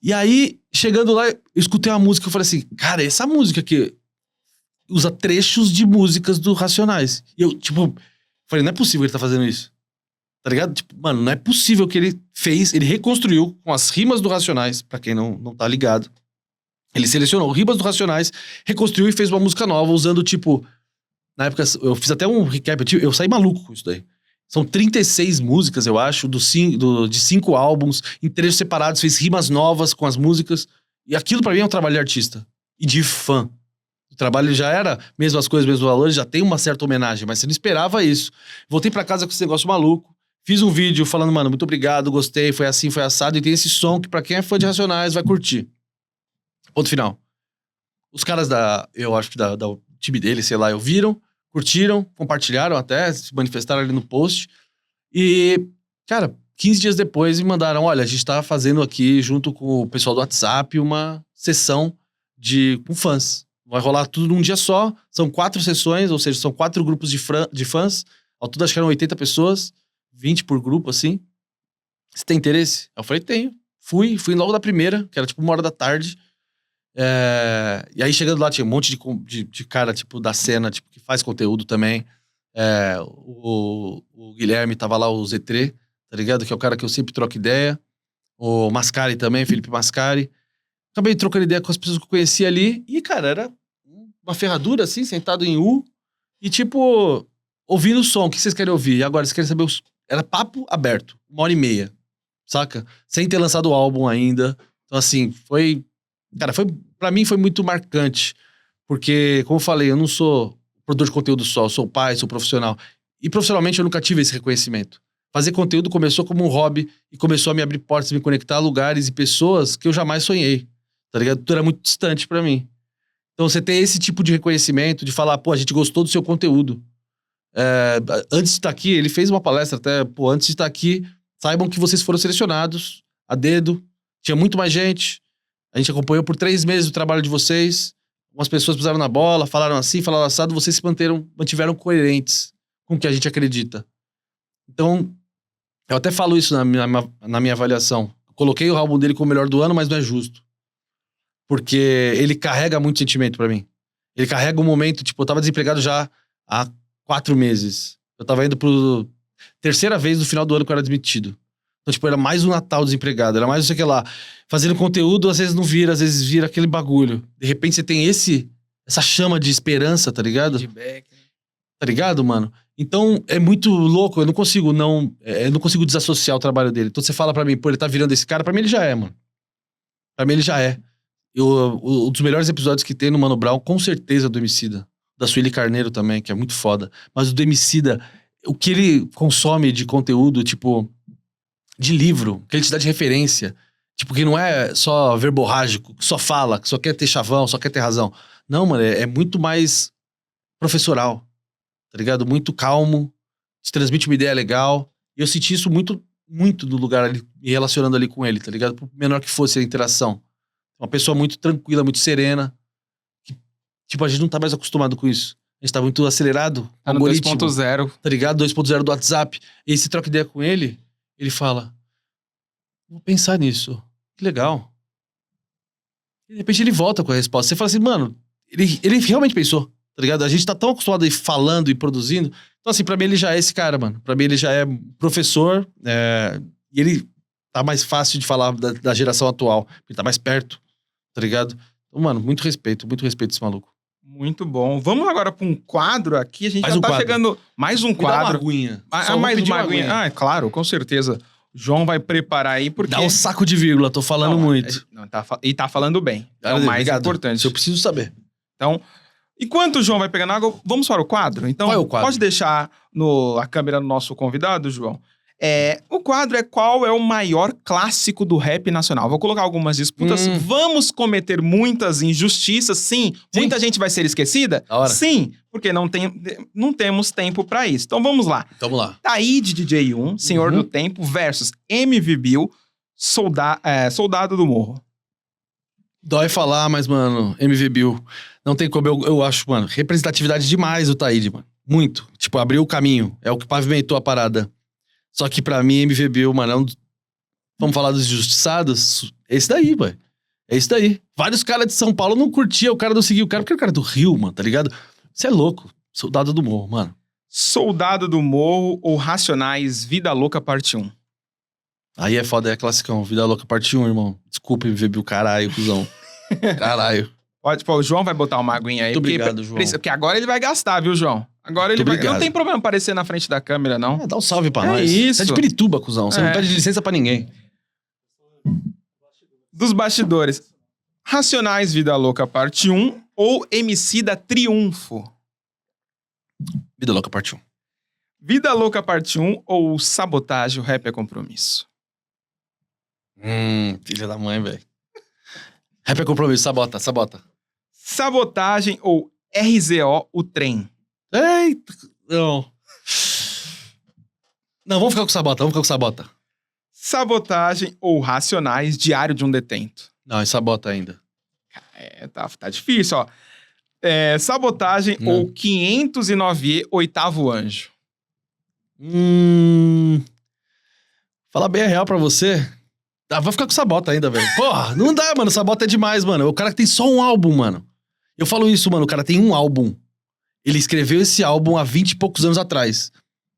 E aí, chegando lá, eu escutei uma música e falei assim, cara, essa música aqui usa trechos de músicas do Racionais. E eu, tipo, falei, não é possível ele tá fazendo isso. Tá ligado? Tipo, mano, não é possível que ele reconstruiu com as rimas do Racionais, pra quem não tá ligado. Ele selecionou rimas do Racionais, reconstruiu e fez uma música nova, usando, tipo... Na época, eu fiz até um recap, eu saí maluco com isso daí. São 36 músicas, eu acho, de 5 álbuns, em trechos separados, fez rimas novas com as músicas. E aquilo pra mim é um trabalho de artista. E de fã. O trabalho já era, mesmo as coisas, mesmos valores, já tem uma certa homenagem, mas você não esperava isso. Voltei pra casa com esse negócio maluco, fiz um vídeo falando, mano, muito obrigado, gostei, foi assim, foi assado, e tem esse som que pra quem é fã de Racionais vai curtir. Ponto final. Os caras eu acho que da time dele, sei lá, ouviram, curtiram, compartilharam até, se manifestaram ali no post. E, cara, 15 dias depois me mandaram, olha, a gente tá fazendo aqui, junto com o pessoal do WhatsApp, uma sessão com fãs. Vai rolar tudo num dia só, são 4 sessões, ou seja, são 4 grupos de fãs. Ao todo acho que eram 80 pessoas, 20 por grupo, assim. Você tem interesse? Eu falei, tenho. Fui logo da primeira, que era tipo 1h da tarde. E aí chegando lá tinha um monte de cara tipo da cena tipo, que faz conteúdo também. O Guilherme tava lá, o Z3, tá ligado? Que é o cara que eu sempre troco ideia. O Mascari também, Felipe Mascari. Acabei trocando ideia com as pessoas que eu conhecia ali. E, cara, era uma ferradura assim, sentado em U. E tipo, ouvindo o som. O que vocês querem ouvir? E agora, vocês querem saber Era papo aberto, 1h30, saca? Sem ter lançado o álbum ainda. Então assim, Cara, pra mim foi muito marcante. Porque, como eu falei, eu não sou produtor de conteúdo só. Eu sou pai, sou profissional. E profissionalmente eu nunca tive esse reconhecimento. Fazer conteúdo começou como um hobby e começou a me abrir portas, me conectar a lugares e pessoas que eu jamais sonhei, tá ligado? Tudo era muito distante pra mim. Então você ter esse tipo de reconhecimento, de falar, pô, a gente gostou do seu conteúdo. Antes de estar aqui, ele fez uma palestra até, pô, antes de estar aqui, saibam que vocês foram selecionados a dedo, tinha muito mais gente, a gente acompanhou por 3 meses o trabalho de vocês, umas pessoas pisaram na bola, falaram assim, falaram assado, vocês se mantiveram coerentes com o que a gente acredita. Então, eu até falo isso na minha avaliação. Coloquei o álbum dele como o melhor do ano, mas não é justo. Porque ele carrega muito sentimento pra mim. Ele carrega um momento, tipo, eu tava desempregado já há 4 meses. Eu tava indo pro 3ª vez no final do ano que eu era demitido. Então, tipo, era mais um Natal desempregado, era mais não sei o que lá. Fazendo conteúdo, às vezes não vira, às vezes vira aquele bagulho. De repente você tem essa chama de esperança, tá ligado? Feedback. Tá ligado, mano? Então, é muito louco, eu não consigo desassociar o trabalho dele. Então você fala pra mim, pô, ele tá virando esse cara, pra mim ele já é, mano. Pra mim ele já é. Um dos melhores episódios que tem no Mano Brown, com certeza, é do Emicida. Da Sueli Carneiro também, que é muito foda. Mas o do Emicida, o que ele consome de conteúdo, tipo, de livro, que ele te dá de referência. Tipo, que não é só verborrágico, que só fala, que só quer ter chavão, só quer ter razão. Não, mano, é muito mais professoral, tá ligado? Muito calmo, te transmite uma ideia legal. E eu senti isso muito, muito no lugar ali, me relacionando ali com ele, tá ligado? Por menor que fosse a interação. Uma pessoa muito tranquila, muito serena. Que, tipo, a gente não tá mais acostumado com isso. A gente tá muito acelerado. Tá no algoritmo, 2.0. tá ligado? 2.0 do WhatsApp. E aí você troca ideia com ele, ele fala, vou pensar nisso. Que legal. E de repente ele volta com a resposta. Você fala assim, mano, ele realmente pensou, tá ligado? A gente tá tão acostumado a ir falando e produzindo. Então, assim, pra mim ele já é esse cara, mano. Pra mim ele já é professor. E ele tá mais fácil de falar da geração atual. Ele tá mais perto, tá ligado? Então, mano, muito respeito esse maluco. Muito bom. Vamos agora pra um quadro aqui. A gente Mais já um tá quadro. chegando... Mais um Me dá uma quadro. aguinha. Mais Só vou uma pedir aguinha. É claro, com certeza. O João vai preparar aí, porque... Dá um saco de vírgula, tô falando Não, muito. E tá falando bem. É o mais Obrigado. importante. Eu preciso saber. Então, enquanto o João vai pegando água, vamos para o quadro? Então, Qual é o quadro? pode deixar a câmera no nosso convidado, João. O quadro é qual é o maior clássico do rap nacional. Vou colocar algumas disputas. Vamos cometer muitas injustiças, sim. Muita gente vai ser esquecida? Da hora. Sim, porque não temos tempo para isso. Então vamos lá. Vamos lá. Taíde DJ1, Senhor do Tempo, versus MV Bill, Soldado do Morro. Dói falar, mas, mano, MV Bill. Não tem como, eu acho, mano, representatividade demais do Taíde, mano. Muito. Tipo, abriu o caminho. É o que pavimentou a parada. Só que pra mim, MV Bill, mano, vamos falar dos injustiçados? É esse daí, velho. É isso daí. Vários caras de São Paulo não curtiam, o cara não seguia o cara, porque o cara do Rio, mano, tá ligado? Você é louco. Soldado do Morro, mano. Soldado do Morro ou Racionais Vida Louca Parte 1? Aí é foda, é classicão. Vida Louca Parte 1, irmão. Desculpa, MV Bill, caralho, cuzão. Caralho. Pode, pô, o João vai botar uma aguinha aí. Muito obrigado, João. Porque agora ele vai gastar, viu, João? Agora ele vai... Obrigado. Não tem problema aparecer na frente da câmera, não. Dá um salve pra É nós. isso. Você é de Pirituba, cuzão. Você não pede licença pra ninguém. Dos bastidores. Racionais Vida Louca Parte 1 ou Emicida Triunfo? Vida Louca Parte 1. Vida Louca Parte 1 ou Sabotagem, o Rap é Compromisso? Filha da mãe, velho. Rap é compromisso, sabota. Sabotagem ou RZO, o Trem? Eita, não. Não, vamos ficar com sabota. Sabotagem ou Racionais, Diário de um Detento? Não, é sabota ainda. Tá difícil, ó. Sabotagem ou 509E, Oitavo Anjo? Falar bem a real pra você. Vai ficar com sabota ainda, velho. Porra, não dá, mano. Sabota é demais, mano. O cara que tem só um álbum, mano. Eu falo isso, mano. O cara tem um álbum. Ele escreveu esse álbum há 20 e poucos anos atrás.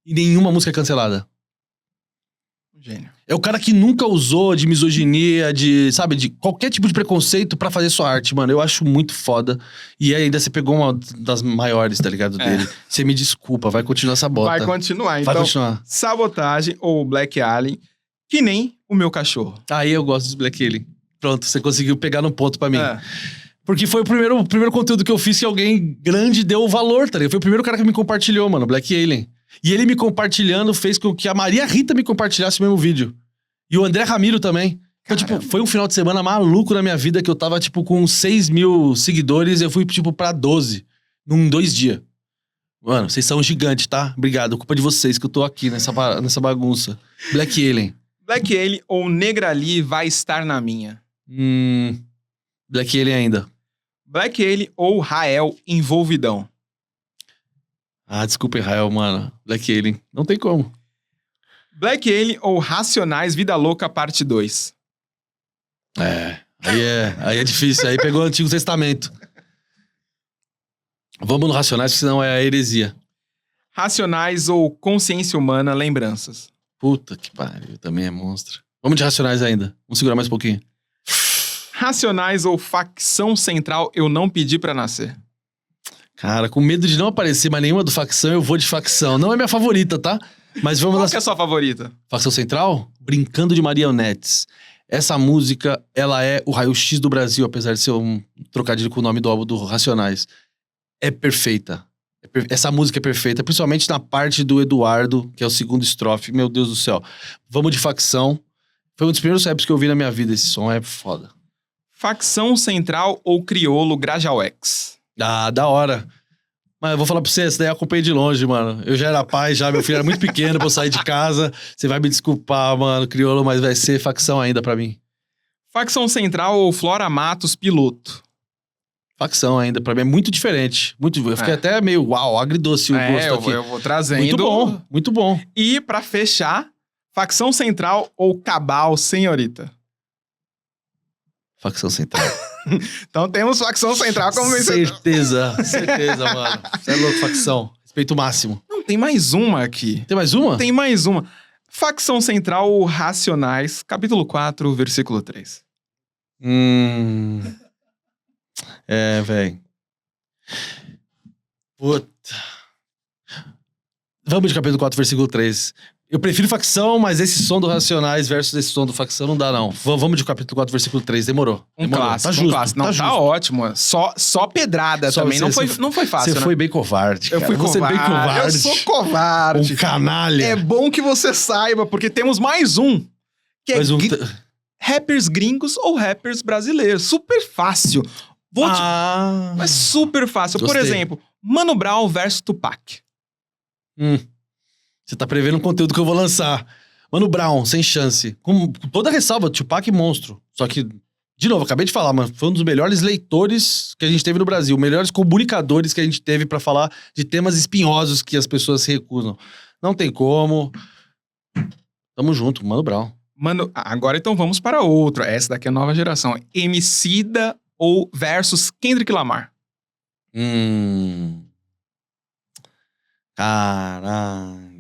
E nenhuma música é cancelada. Gênio. É o cara que nunca usou de misoginia, de qualquer tipo de preconceito pra fazer sua arte, mano. Eu acho muito foda. E ainda você pegou uma das maiores, tá ligado, dele. Você me desculpa, vai continuar essa bota. Vai continuar, então. Vai continuar. Sabotagem ou Black Alien, que nem o meu cachorro. Aí eu gosto de Black Alien. Pronto, você conseguiu pegar no ponto pra mim. Porque foi o primeiro conteúdo que eu fiz que alguém grande deu valor, tá ligado? Foi o primeiro cara que me compartilhou, mano, Black Alien. E ele me compartilhando fez com que a Maria Rita me compartilhasse o mesmo vídeo. E o André Ramiro também. Então, tipo, foi um final de semana maluco na minha vida que eu tava, tipo, com 6 mil seguidores. Eu fui, tipo, pra 12 num 2 dias. Mano, vocês são gigantes, tá? Obrigado. Culpa de vocês que eu tô aqui nessa bagunça. Black Alien. Black Alien ou Negrali vai estar na minha? Black Alien ainda. Black Alien ou Rael envolvidão? Ah, desculpa, Israel, mano. Black Alien. Não tem como. Black Alien ou Racionais Vida Louca parte 2? Aí é difícil. Aí pegou o Antigo Testamento. Vamos no Racionais, senão é a heresia. Racionais ou Consciência Humana Lembranças? Puta que pariu, também é monstro. Vamos de Racionais ainda. Vamos segurar mais um pouquinho. Racionais ou Facção Central Eu Não Pedi Pra Nascer? Cara, com medo de não aparecer mais nenhuma do Facção, eu vou de Facção. Não é minha favorita, tá? Mas vamos Qual lá. que é a sua favorita? Facção Central? Brincando de Marionetes. Essa música, ela é o raio-x do Brasil, apesar de ser um trocadilho com o nome do álbum do Racionais. É perfeita. Essa música é perfeita, principalmente na parte do Eduardo, que é o segundo estrofe. Meu Deus do céu. Vamos de Facção. Foi um dos primeiros raps que eu vi na minha vida. Esse som é foda. Facção Central ou Criolo Grajawex? Ah, da hora. Mas eu vou falar pra você, essa daí eu acompanhei de longe, mano. Eu já era pai, meu filho era muito pequeno pra eu sair de casa. Você vai me desculpar, mano, Criolo, mas vai ser Facção ainda pra mim. Facção Central ou Flora Matos Piloto? Facção ainda, pra mim é muito diferente. Eu fiquei até meio, uau, agridoce o gosto aqui. Eu vou trazendo. Muito bom, muito bom. E pra fechar, Facção Central ou Cabal Senhorita? Facção Central. Então temos Facção Central como vencedor. Certeza, mano. Você é louco, Facção. Respeito máximo. Não, tem mais uma aqui. Tem mais uma? Tem mais uma. Facção Central ou Racionais, capítulo 4, versículo 3. Velho. Puta. Vamos de capítulo 4, versículo 3. Eu prefiro Facção, mas esse som do Racionais versus esse som do Facção não dá, não. Vamos de capítulo 4, versículo 3. Demorou. Clássico, tá justo, um clássico. Não, tá tá justo. ótimo. Só pedrada também. Não foi fácil, Você né? foi bem covarde, cara. Eu fui covarde. Bem covarde. Eu sou covarde. Um canalha. É bom que você saiba, porque temos mais um. Que é rappers gringos ou rappers brasileiros. Super fácil. Mas super fácil. Gostei. Por exemplo, Mano Brown versus Tupac. Você tá prevendo o conteúdo que eu vou lançar. Mano Brown, sem chance. Com toda a ressalva, Tupac monstro. Só que, de novo, acabei de falar, mano, foi um dos melhores leitores que a gente teve no Brasil. Melhores comunicadores que a gente teve pra falar de temas espinhosos que as pessoas se recusam. Não tem como. Tamo junto, Mano Brown. Agora então vamos para outro. Essa daqui é a nova geração. Emicida ou versus Kendrick Lamar? Caralho.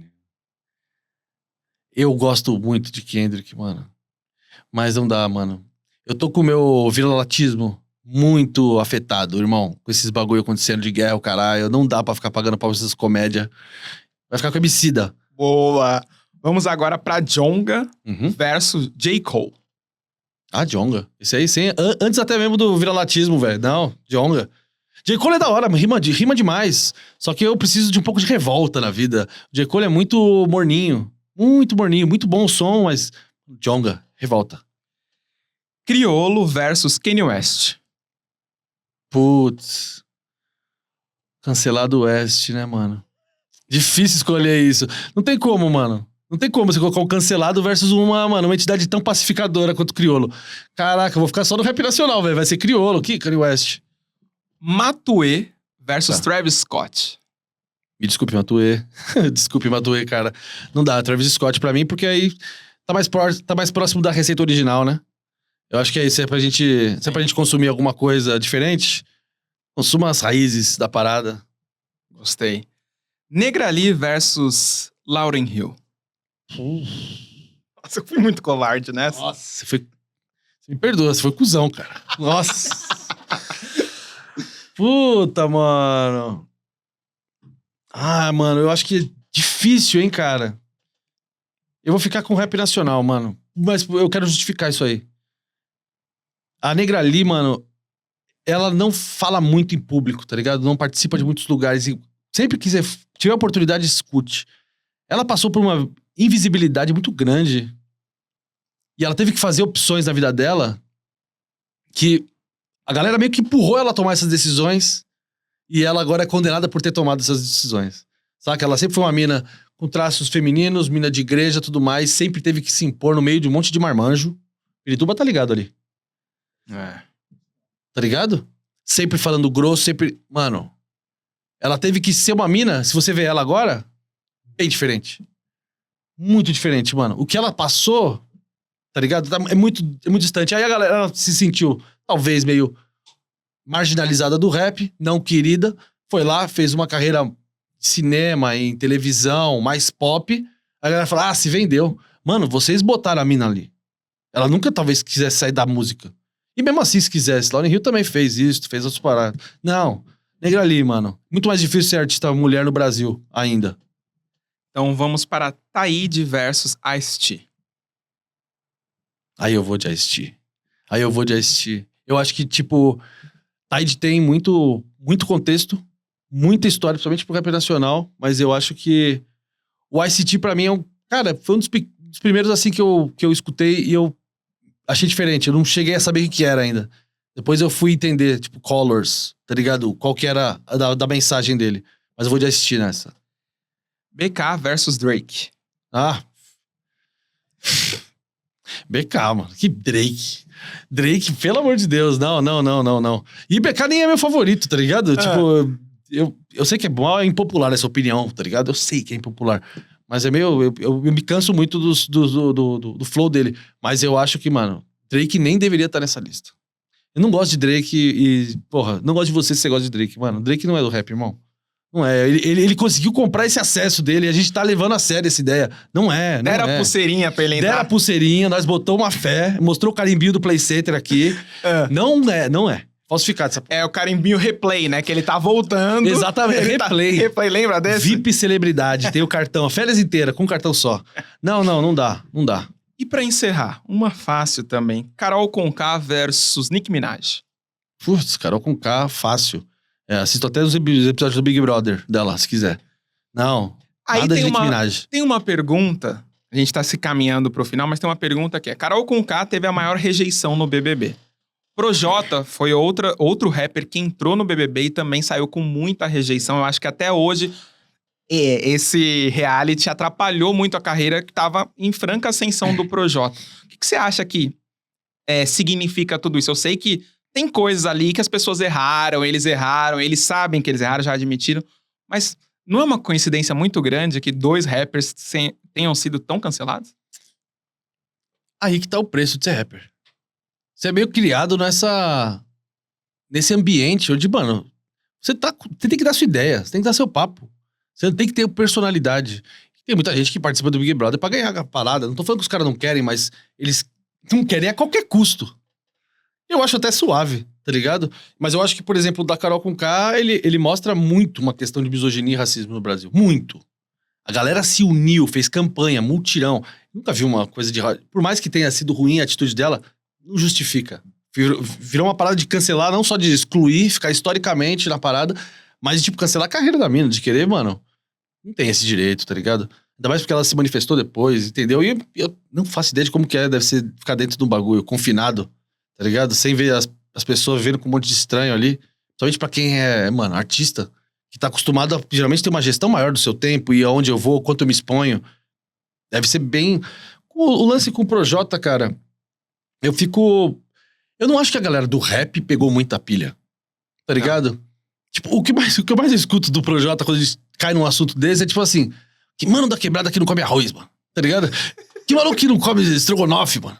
Eu gosto muito de Kendrick, mano. Mas não dá, mano. Eu tô com o meu viralatismo muito afetado, irmão. Com esses bagulho acontecendo de guerra, o caralho. Não dá pra ficar pagando pau essas comédias. Vai ficar com a Emicida. Boa! Vamos agora pra Djonga versus J. Cole. Djonga. Esse aí, sim. Antes até mesmo do viralatismo, velho. Não, Djonga. J. Cole é da hora, rima demais. Só que eu preciso de um pouco de revolta na vida. O J. Cole é muito morninho. Muito morninho. Muito bom o som, mas... Djonga, revolta. Criolo versus Kanye West. Putz. Cancelado West, né, mano? Difícil escolher isso. Não tem como, mano. Não tem como você colocar um cancelado versus uma entidade tão pacificadora quanto o Criolo. Caraca, eu vou ficar só no rap nacional, velho. Vai ser Criolo. Que Kanye West? Matuê versus Travis Scott. Me desculpe, Matuê. Desculpe, Matuê, cara. Não dá, Travis Scott pra mim, porque aí tá mais próximo da receita original, né? Eu acho que é isso. Se é pra gente consumir alguma coisa diferente, consuma as raízes da parada. Gostei. Negrali versus Lauryn Hill. Nossa, eu fui muito covarde nessa. Nossa, você me perdoa, você foi cuzão, cara. Nossa. Puta, mano. Mano, eu acho que é difícil, hein, cara. Eu vou ficar com rap nacional, mano. Mas eu quero justificar isso aí. A Negrali, mano, ela não fala muito em público, tá ligado? Não participa de muitos lugares. E sempre que você tiver oportunidade, escute. ela passou por uma invisibilidade muito grande. E ela teve que fazer opções na vida dela que a galera meio que empurrou ela a tomar essas decisões e ela agora é condenada por ter tomado essas decisões. Saca? Ela sempre foi uma mina com traços femininos, mina de igreja, tudo mais, sempre teve que se impor no meio de um monte de marmanjo. Pirituba tá ligado ali. Tá ligado? Sempre falando grosso, sempre... Mano, ela teve que ser uma mina, se você vê ela agora, bem diferente. Muito diferente, mano. O que ela passou, tá ligado? É muito distante. Aí a galera ela se sentiu, talvez, meio marginalizada do rap, não querida. Foi lá, fez uma carreira em cinema, em televisão, mais pop. A galera falou, se vendeu. Mano, vocês botaram a mina ali. Ela nunca, talvez, quisesse sair da música. E mesmo assim, se quisesse. Lauryn Hill também fez isso, fez outras paradas. Não, Negra Lee, mano. Muito mais difícil ser artista mulher no Brasil, ainda. Então vamos para Taíde versus Ice-T. Aí eu vou de Ice-T. Eu acho que, tipo, Taíde tem muito contexto, muita história, principalmente pro rap nacional, mas eu acho que o Ice-T, pra mim, cara, foi um dos primeiros, assim, que eu escutei e eu achei diferente. Eu não cheguei a saber o que era ainda. Depois eu fui entender, tipo, Colors, tá ligado? Qual que era da mensagem dele. Mas eu vou de Ice-T nessa. BK versus Drake. BK, mano. Que Drake. Drake, pelo amor de Deus. Não. E BK nem é meu favorito, tá ligado? Tipo, eu sei que é impopular essa opinião, tá ligado? Eu sei que é impopular. Mas é meio... Eu me canso muito do flow dele. Mas eu acho que, mano, Drake nem deveria estar nessa lista. Eu não gosto de Drake e... Porra, não gosto de você se você gosta de Drake. Mano, Drake não é do rap, irmão. Não é. Ele conseguiu comprar esse acesso dele e a gente tá levando a sério essa ideia. Não é. Deram a pulseirinha pra ele entrar. Deram a pulseirinha, nós botamos uma fé, mostrou o carimbinho do Play Center aqui. Não é. Falsificado essa porra. É o carimbinho replay, né? Que ele tá voltando. Exatamente, replay. Replay, lembra desse? VIP celebridade, tem o cartão, a férias inteira, com um cartão só. Não dá. E pra encerrar, uma fácil também. Karol Conká versus Nicki Minaj. Putz, Karol Conká, fácil. Assisto até os episódios do Big Brother dela, se quiser. Não, aí nada de Nicki Minaj. Tem uma pergunta, a gente tá se caminhando pro final, mas tem uma pergunta que é: Karol Conká teve a maior rejeição no BBB. Projota foi outro rapper que entrou no BBB e também saiu com muita rejeição. Eu acho que até hoje esse reality atrapalhou muito a carreira que tava em franca ascensão do Projota. O que você acha que significa tudo isso? Eu sei que tem coisas ali que as pessoas erraram, eles sabem que eles erraram, já admitiram. Mas não é uma coincidência muito grande que 2 rappers tenham sido tão cancelados? Aí que tá o preço de ser rapper. Você é meio criado nesse ambiente onde, mano, você tem que dar sua ideia, você tem que dar seu papo. Você tem que ter personalidade. Tem muita gente que participa do Big Brother pra ganhar a parada. Não tô falando que os caras não querem, mas eles não querem a qualquer custo. Eu acho até suave, tá ligado? Mas eu acho que, por exemplo, o da Karol Conká, ele mostra muito uma questão de misoginia e racismo no Brasil. Muito. A galera se uniu, fez campanha, mutirão. Nunca vi uma coisa de... Por mais que tenha sido ruim a atitude dela, não justifica. Virou uma parada de cancelar, não só de excluir, ficar historicamente na parada, mas de, tipo, cancelar a carreira da mina, de querer, mano, não tem esse direito, tá ligado? Ainda mais porque ela se manifestou depois, entendeu? E eu não faço ideia de como que deve ser ficar dentro de um bagulho, confinado, tá ligado? Sem ver as pessoas vendo com um monte de estranho ali. Somente pra quem é, mano, artista, que tá acostumado a, geralmente, ter uma gestão maior do seu tempo e aonde eu vou, quanto eu me exponho. Deve ser bem... O lance com o Projota, cara, eu não acho que a galera do rap pegou muita pilha, tá ligado? Não. Tipo, o que eu mais escuto do Projota quando a gente cai num assunto desse é tipo assim, que mano da quebrada que não come arroz, mano, tá ligado? Que maluco que não come estrogonofe, mano?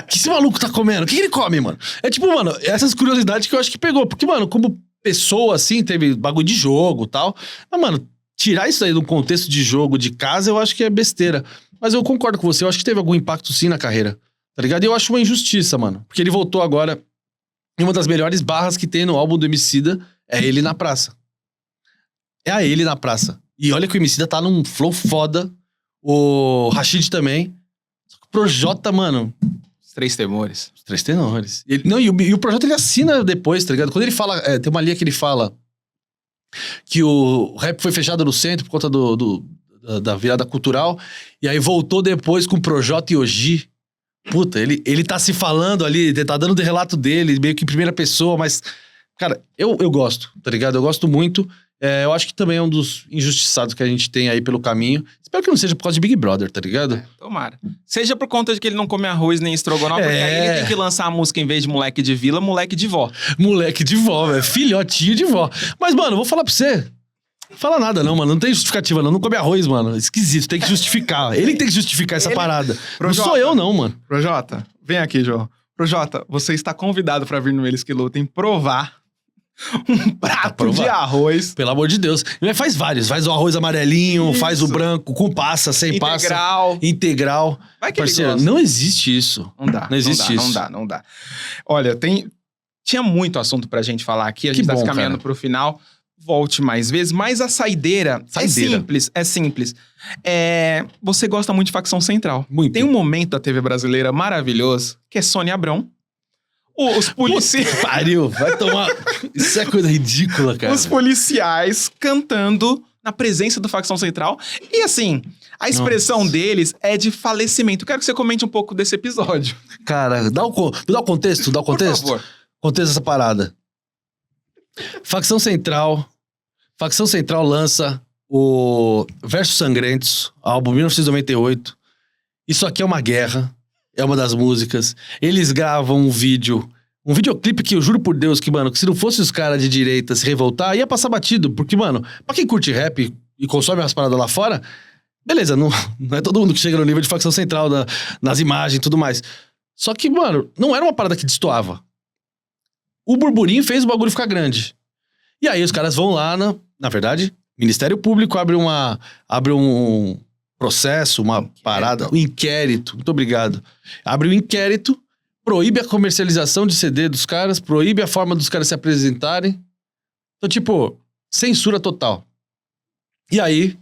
Que esse maluco tá comendo? O que ele come, mano? É tipo, mano, essas curiosidades que eu acho que pegou. Porque, mano, como pessoa, assim, teve bagulho de jogo e tal. Mas, mano, tirar isso aí do contexto de jogo, de casa, eu acho que é besteira. Mas eu concordo com você, eu acho que teve algum impacto sim na carreira. Tá ligado? E eu acho uma injustiça, mano. Porque ele voltou agora. E uma das melhores barras que tem no álbum do Emicida é ele na praça. É a ele na praça. E olha que o Emicida tá num flow foda. O Rashid também. Só que o Projota, mano... Os Três Tenores. Os Três Tenores. E o Projota ele assina depois, tá ligado? Quando ele fala... tem uma linha que ele fala que o rap foi fechado no centro por conta da virada cultural. E aí voltou depois com o Projota e Oji. Puta, ele tá se falando ali, ele tá dando o relato dele, meio que em primeira pessoa, mas... Cara, eu gosto, tá ligado? Eu gosto muito. Eu acho que também é um dos injustiçados que a gente tem aí pelo caminho. Espero que não seja por causa de Big Brother, tá ligado? Tomara. Seja por conta de que ele não come arroz nem estrogonofe, porque aí ele tem que lançar a música em vez de moleque de vila, moleque de vó. Moleque de vó, velho. Filhotinho de vó. Mas, mano, vou falar pra você. Não fala nada não, mano. Não tem justificativa não. Não come arroz, mano. Esquisito. Tem que justificar. Ele tem que justificar essa parada. Não sou eu não, mano. Projota, vem aqui, João. Projota, você está convidado pra vir no Eles que Lutem provar um prato de arroz. Pelo amor de Deus. Faz vários. Faz o arroz amarelinho, Isso. faz o branco, com passa, sem Integral. passa. Integral. Vai que Parceiro, ele gosta. não existe isso. Não dá. Não existe isso. Não dá. Olha, tinha muito assunto pra gente falar aqui. A gente tá se caminhando pro final. Volte mais vezes. Mas a saideira. É simples. Você gosta muito de Facção Central. Muito. Tem um momento da TV brasileira maravilhoso, que é Sônia Abrão. Os policiais... Pariu, vai tomar... Isso é coisa ridícula, cara. Os policiais cantando na presença do Facção Central. E assim, a expressão deles é de falecimento. Quero que você comente um pouco desse episódio. Cara, dá o contexto, Por favor. Contexto dessa parada. Facção Central lança o Versos Sangrentos, álbum 1998. Isso aqui é uma guerra. É uma das músicas. Eles gravam um videoclipe que eu juro por Deus que, mano, que se não fosse os caras de direita se revoltar, ia passar batido. Porque, mano, pra quem curte rap e consome as paradas lá fora, beleza, não é todo mundo que chega no nível de Facção Central nas imagens e tudo mais. Só que, mano, não era uma parada que destoava. O burburinho fez o bagulho ficar grande. E aí os caras vão lá, na verdade, Ministério Público abre um processo, uma parada, um inquérito. Muito obrigado. Abre um inquérito, proíbe a comercialização de CD dos caras, proíbe a forma dos caras se apresentarem. Então, tipo, censura total. E aí,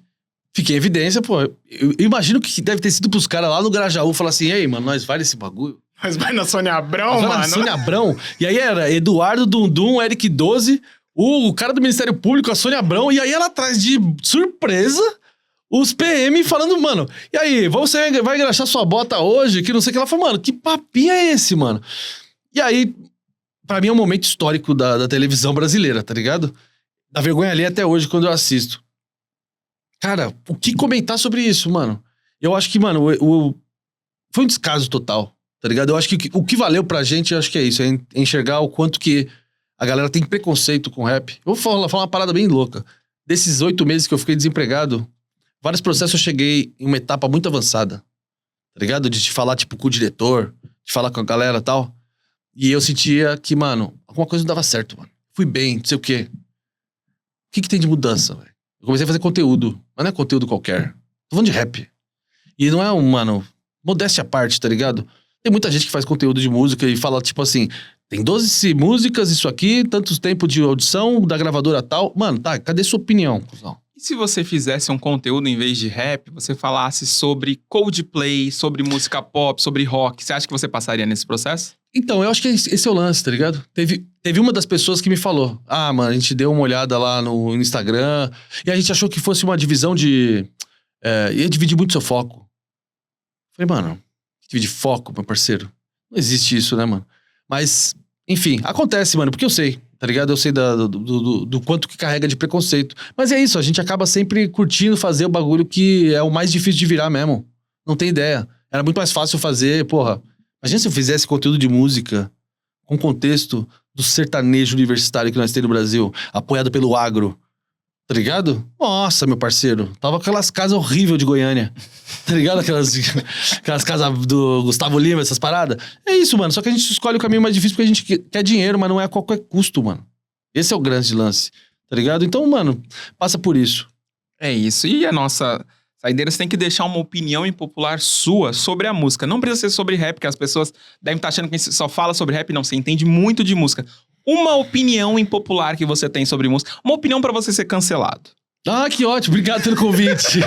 fiquei em evidência, pô. Eu imagino que deve ter sido pros caras lá no Grajaú falar assim: ei, mano, nós vai nesse bagulho. Mas vai na Sônia Abrão, mano. Na Sônia Abrão. E aí era Eduardo Dundum, Eric 12, o cara do Ministério Público, a Sônia Abrão. E aí ela traz de surpresa os PM falando, mano, e aí, você vai engraxar sua bota hoje? Que não sei o que. Ela falou, mano, que papinho é esse, mano? E aí, pra mim é um momento histórico da televisão brasileira, tá ligado? Da vergonha ali até hoje, quando eu assisto. Cara, o que comentar sobre isso, mano? Eu acho que, mano, foi um descaso total, tá ligado? Eu acho que o que valeu pra gente, eu acho que é isso, é enxergar o quanto que a galera tem preconceito com rap. Eu vou falar uma parada bem louca. Desses 8 meses que eu fiquei desempregado, vários processos eu cheguei em uma etapa muito avançada, tá ligado? De te falar, tipo, com o diretor, de falar com a galera e tal. E eu sentia que, mano, alguma coisa não dava certo, mano. Fui bem, não sei o quê. O que tem de mudança, velho? Eu comecei a fazer conteúdo, mas não é conteúdo qualquer. Tô falando de rap. E não é mano, modéstia à parte, tá ligado? Tem muita gente que faz conteúdo de música e fala, tipo assim, tem 12 músicas, isso aqui, tantos tempos de audição, da gravadora tal. Mano, tá, cadê sua opinião, cuzão? E se você fizesse um conteúdo em vez de rap, você falasse sobre Coldplay, sobre música pop, sobre rock, você acha que você passaria nesse processo? Então, eu acho que esse é o lance, tá ligado? Teve uma das pessoas que me falou, mano, a gente deu uma olhada lá no Instagram e a gente achou que fosse uma divisão ia dividir muito seu foco. Falei, mano, dividir foco, meu parceiro? Não existe isso, né, mano? Mas, enfim, acontece, mano, porque eu sei. Tá ligado? Eu sei do quanto que carrega de preconceito. Mas é isso, a gente acaba sempre curtindo fazer o bagulho que é o mais difícil de virar mesmo. Não tem ideia. Era muito mais fácil fazer, porra. Imagina se eu fizesse conteúdo de música com contexto do sertanejo universitário que nós temos no Brasil, apoiado pelo agro. Tá ligado? Nossa, meu parceiro. Tava aquelas casas horríveis de Goiânia. Tá ligado? Aquelas casas do Gustavo Lima, essas paradas. É isso, mano. Só que a gente escolhe o caminho mais difícil porque a gente quer dinheiro, mas não é a qualquer custo, mano. Esse é o grande lance. Tá ligado? Então, mano, passa por isso. É isso. E a nossa saideira, você tem que deixar uma opinião impopular sua sobre a música. Não precisa ser sobre rap, porque as pessoas devem estar achando que só fala sobre rap. Não, você entende muito de música. Uma opinião impopular que você tem sobre música. Uma opinião pra você ser cancelado. Ah, que ótimo. Obrigado pelo convite.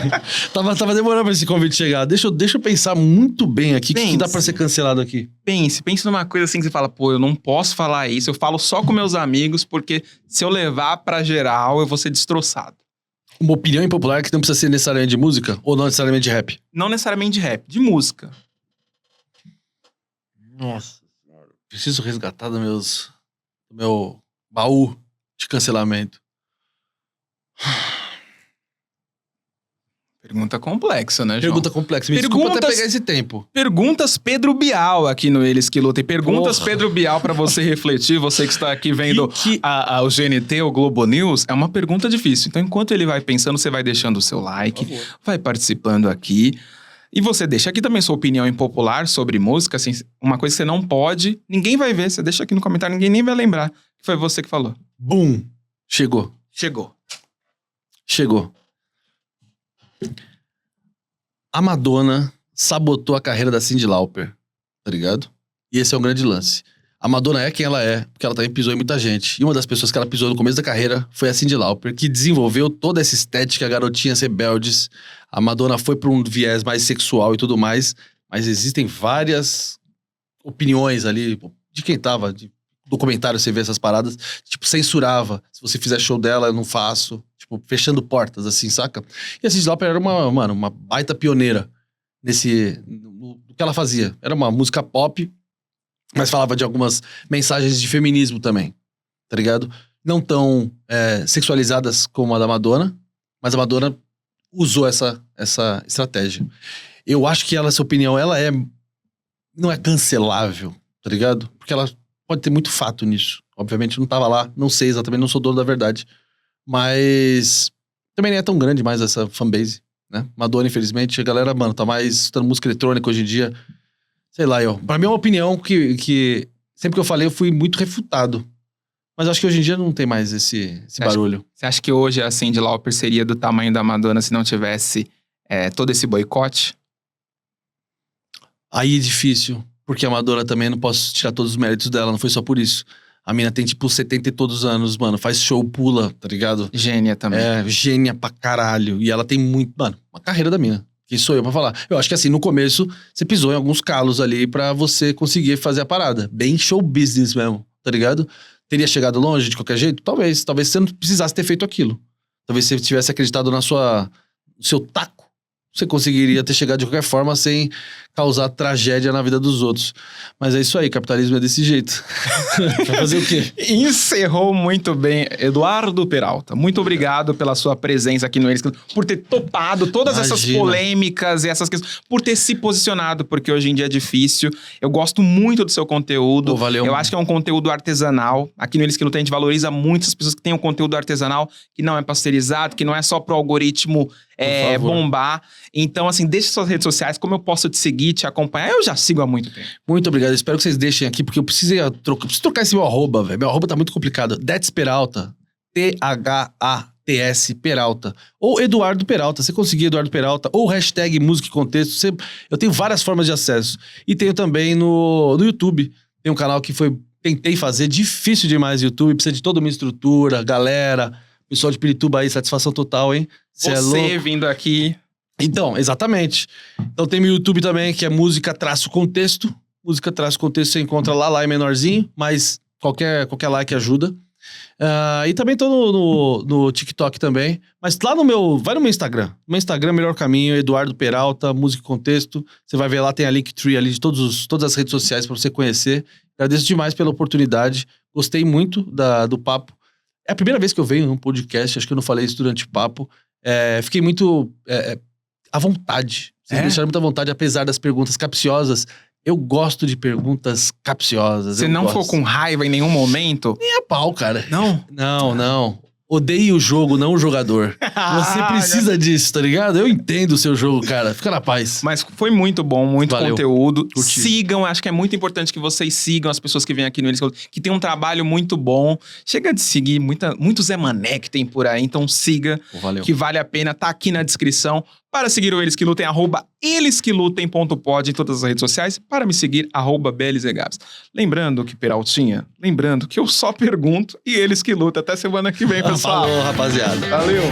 tava demorando pra esse convite chegar. Deixa eu pensar muito bem aqui. O que dá pra ser cancelado aqui? Pense numa coisa assim que você fala, pô, eu não posso falar isso. Eu falo só com meus amigos, porque se eu levar pra geral, eu vou ser destroçado. Uma opinião impopular que não precisa ser necessariamente de música ou não necessariamente de rap? Não necessariamente de rap, de música. Nossa senhora. Preciso resgatar do meu baú de cancelamento. Pergunta complexa, né, João? Pergunta complexa. Me desculpa até pegar esse tempo. Perguntas Pedro Bial aqui no Eles Que Lutem. Perguntas Pedro Bial pra você refletir. Você que está aqui vendo o GNT, o Globo News. É uma pergunta difícil. Então, enquanto ele vai pensando, você vai deixando o seu like, vai participando aqui. E você deixa aqui também sua opinião impopular sobre música. Assim, uma coisa que você não pode, ninguém vai ver. Você deixa aqui no comentário, ninguém nem vai lembrar. Que foi você que falou. Bum! Chegou. A Madonna sabotou a carreira da Cyndi Lauper, tá ligado? E esse é um grande lance. A Madonna é quem ela é, porque ela também pisou em muita gente. E uma das pessoas que ela pisou no começo da carreira foi a Cyndi Lauper, que desenvolveu toda essa estética garotinhas rebeldes. A Madonna foi pra um viés mais sexual e tudo mais, mas existem várias opiniões ali de quem tava, de documentário você vê essas paradas, tipo, censurava. Se você fizer show dela, eu não faço. Tipo, fechando portas, assim, saca? E a Cyndi Lauper era uma baita pioneira no que ela fazia. Era uma música pop, mas falava de algumas mensagens de feminismo também, tá ligado? Não tão sexualizadas como a da Madonna, mas a Madonna usou essa estratégia. Eu acho que essa opinião, não é cancelável, tá ligado? Porque ela pode ter muito fato nisso. Obviamente, eu não tava lá, não sei exatamente, não sou dono da verdade. Mas também nem é tão grande mais essa fanbase, né? Madonna, infelizmente, a galera, mano, tá mais escutando música eletrônica hoje em dia. Sei lá, pra mim é uma opinião que sempre que eu falei, eu fui muito refutado. Mas acho que hoje em dia não tem mais esse barulho. Você acha que hoje a Cyndi Lauper seria do tamanho da Madonna se não tivesse todo esse boicote? Aí é difícil, porque a Madonna também, não posso tirar todos os méritos dela, não foi só por isso. A mina tem, tipo, 70 e todos os anos, mano. Faz show, pula, tá ligado? Gênia também. Gênia pra caralho. E ela tem muito... Mano, uma carreira da mina. Quem sou eu pra falar? Eu acho que, assim, no começo, você pisou em alguns calos ali pra você conseguir fazer a parada. Bem show business mesmo, tá ligado? Teria chegado longe de qualquer jeito? Talvez. Talvez você não precisasse ter feito aquilo. Talvez você tivesse acreditado no seu taco. Você conseguiria ter chegado de qualquer forma sem causar tragédia na vida dos outros. Mas é isso aí, capitalismo é desse jeito. Vai fazer o quê? Encerrou muito bem, Eduardo Peralta. Muito obrigado pela sua presença aqui no Eles, por ter topado todas essas polêmicas e essas questões, por ter se posicionado, porque hoje em dia é difícil. Eu gosto muito do seu conteúdo. Pô, valeu. Eu acho que é um conteúdo artesanal. Aqui no Eles que Lutam, a gente valoriza muito as pessoas que têm um conteúdo artesanal, que não é pasteurizado, que não é só pro algoritmo bombar. Então, assim, deixe suas redes sociais, como eu posso te seguir, te acompanhar. Eu já sigo há muito tempo. Muito obrigado. Espero que vocês deixem aqui, porque eu preciso trocar esse meu arroba, velho. Meu arroba tá muito complicado. Dets Peralta. THATS Peralta. Ou Eduardo Peralta. Você conseguir Eduardo Peralta. Ou hashtag Música e Contexto. Eu tenho várias formas de acesso. E tenho também no YouTube. Tem um canal que tentei fazer. Difícil demais o YouTube. Precisa de toda uma estrutura. Galera. Pessoal de Pirituba aí. Satisfação total, hein? Você vindo aqui... Então, exatamente. Então tem o YouTube também, que é música-contexto. Música-contexto você encontra lá é menorzinho, mas qualquer like ajuda. E também tô no TikTok também. Mas lá vai no meu Instagram. No meu Instagram, melhor caminho, Eduardo Peralta, Música e Contexto. Você vai ver lá, tem a Linktree ali de todas as redes sociais pra você conhecer. Agradeço demais pela oportunidade. Gostei muito do papo. É a primeira vez que eu venho num podcast, acho que eu não falei isso durante o papo. Fiquei muito... à vontade. Vocês me deixaram muito à vontade, apesar das perguntas capciosas. Eu gosto de perguntas capciosas. Você não ficou com raiva em nenhum momento? Nem a pau, cara. Não? Não. Odeie o jogo, não o jogador. Você precisa disso, tá ligado? Eu entendo o seu jogo, cara. Fica na paz. Mas foi muito bom, muito Valeu. conteúdo. Curti. Sigam, acho que é muito importante que vocês sigam as pessoas que vêm aqui no Eles, que tem um trabalho muito bom. Chega de seguir muito Zé Mané que tem por aí, então siga, Valeu. que vale a pena, tá aqui na descrição. Para seguir o Eles Que Lutem, @elesquelutem.pod em todas as redes sociais. Para me seguir, @BLZGabs. Lembrando que, Peraltinha, que eu só pergunto e eles que lutam. Até semana que vem, pessoal. Falou, rapaziada. Valeu.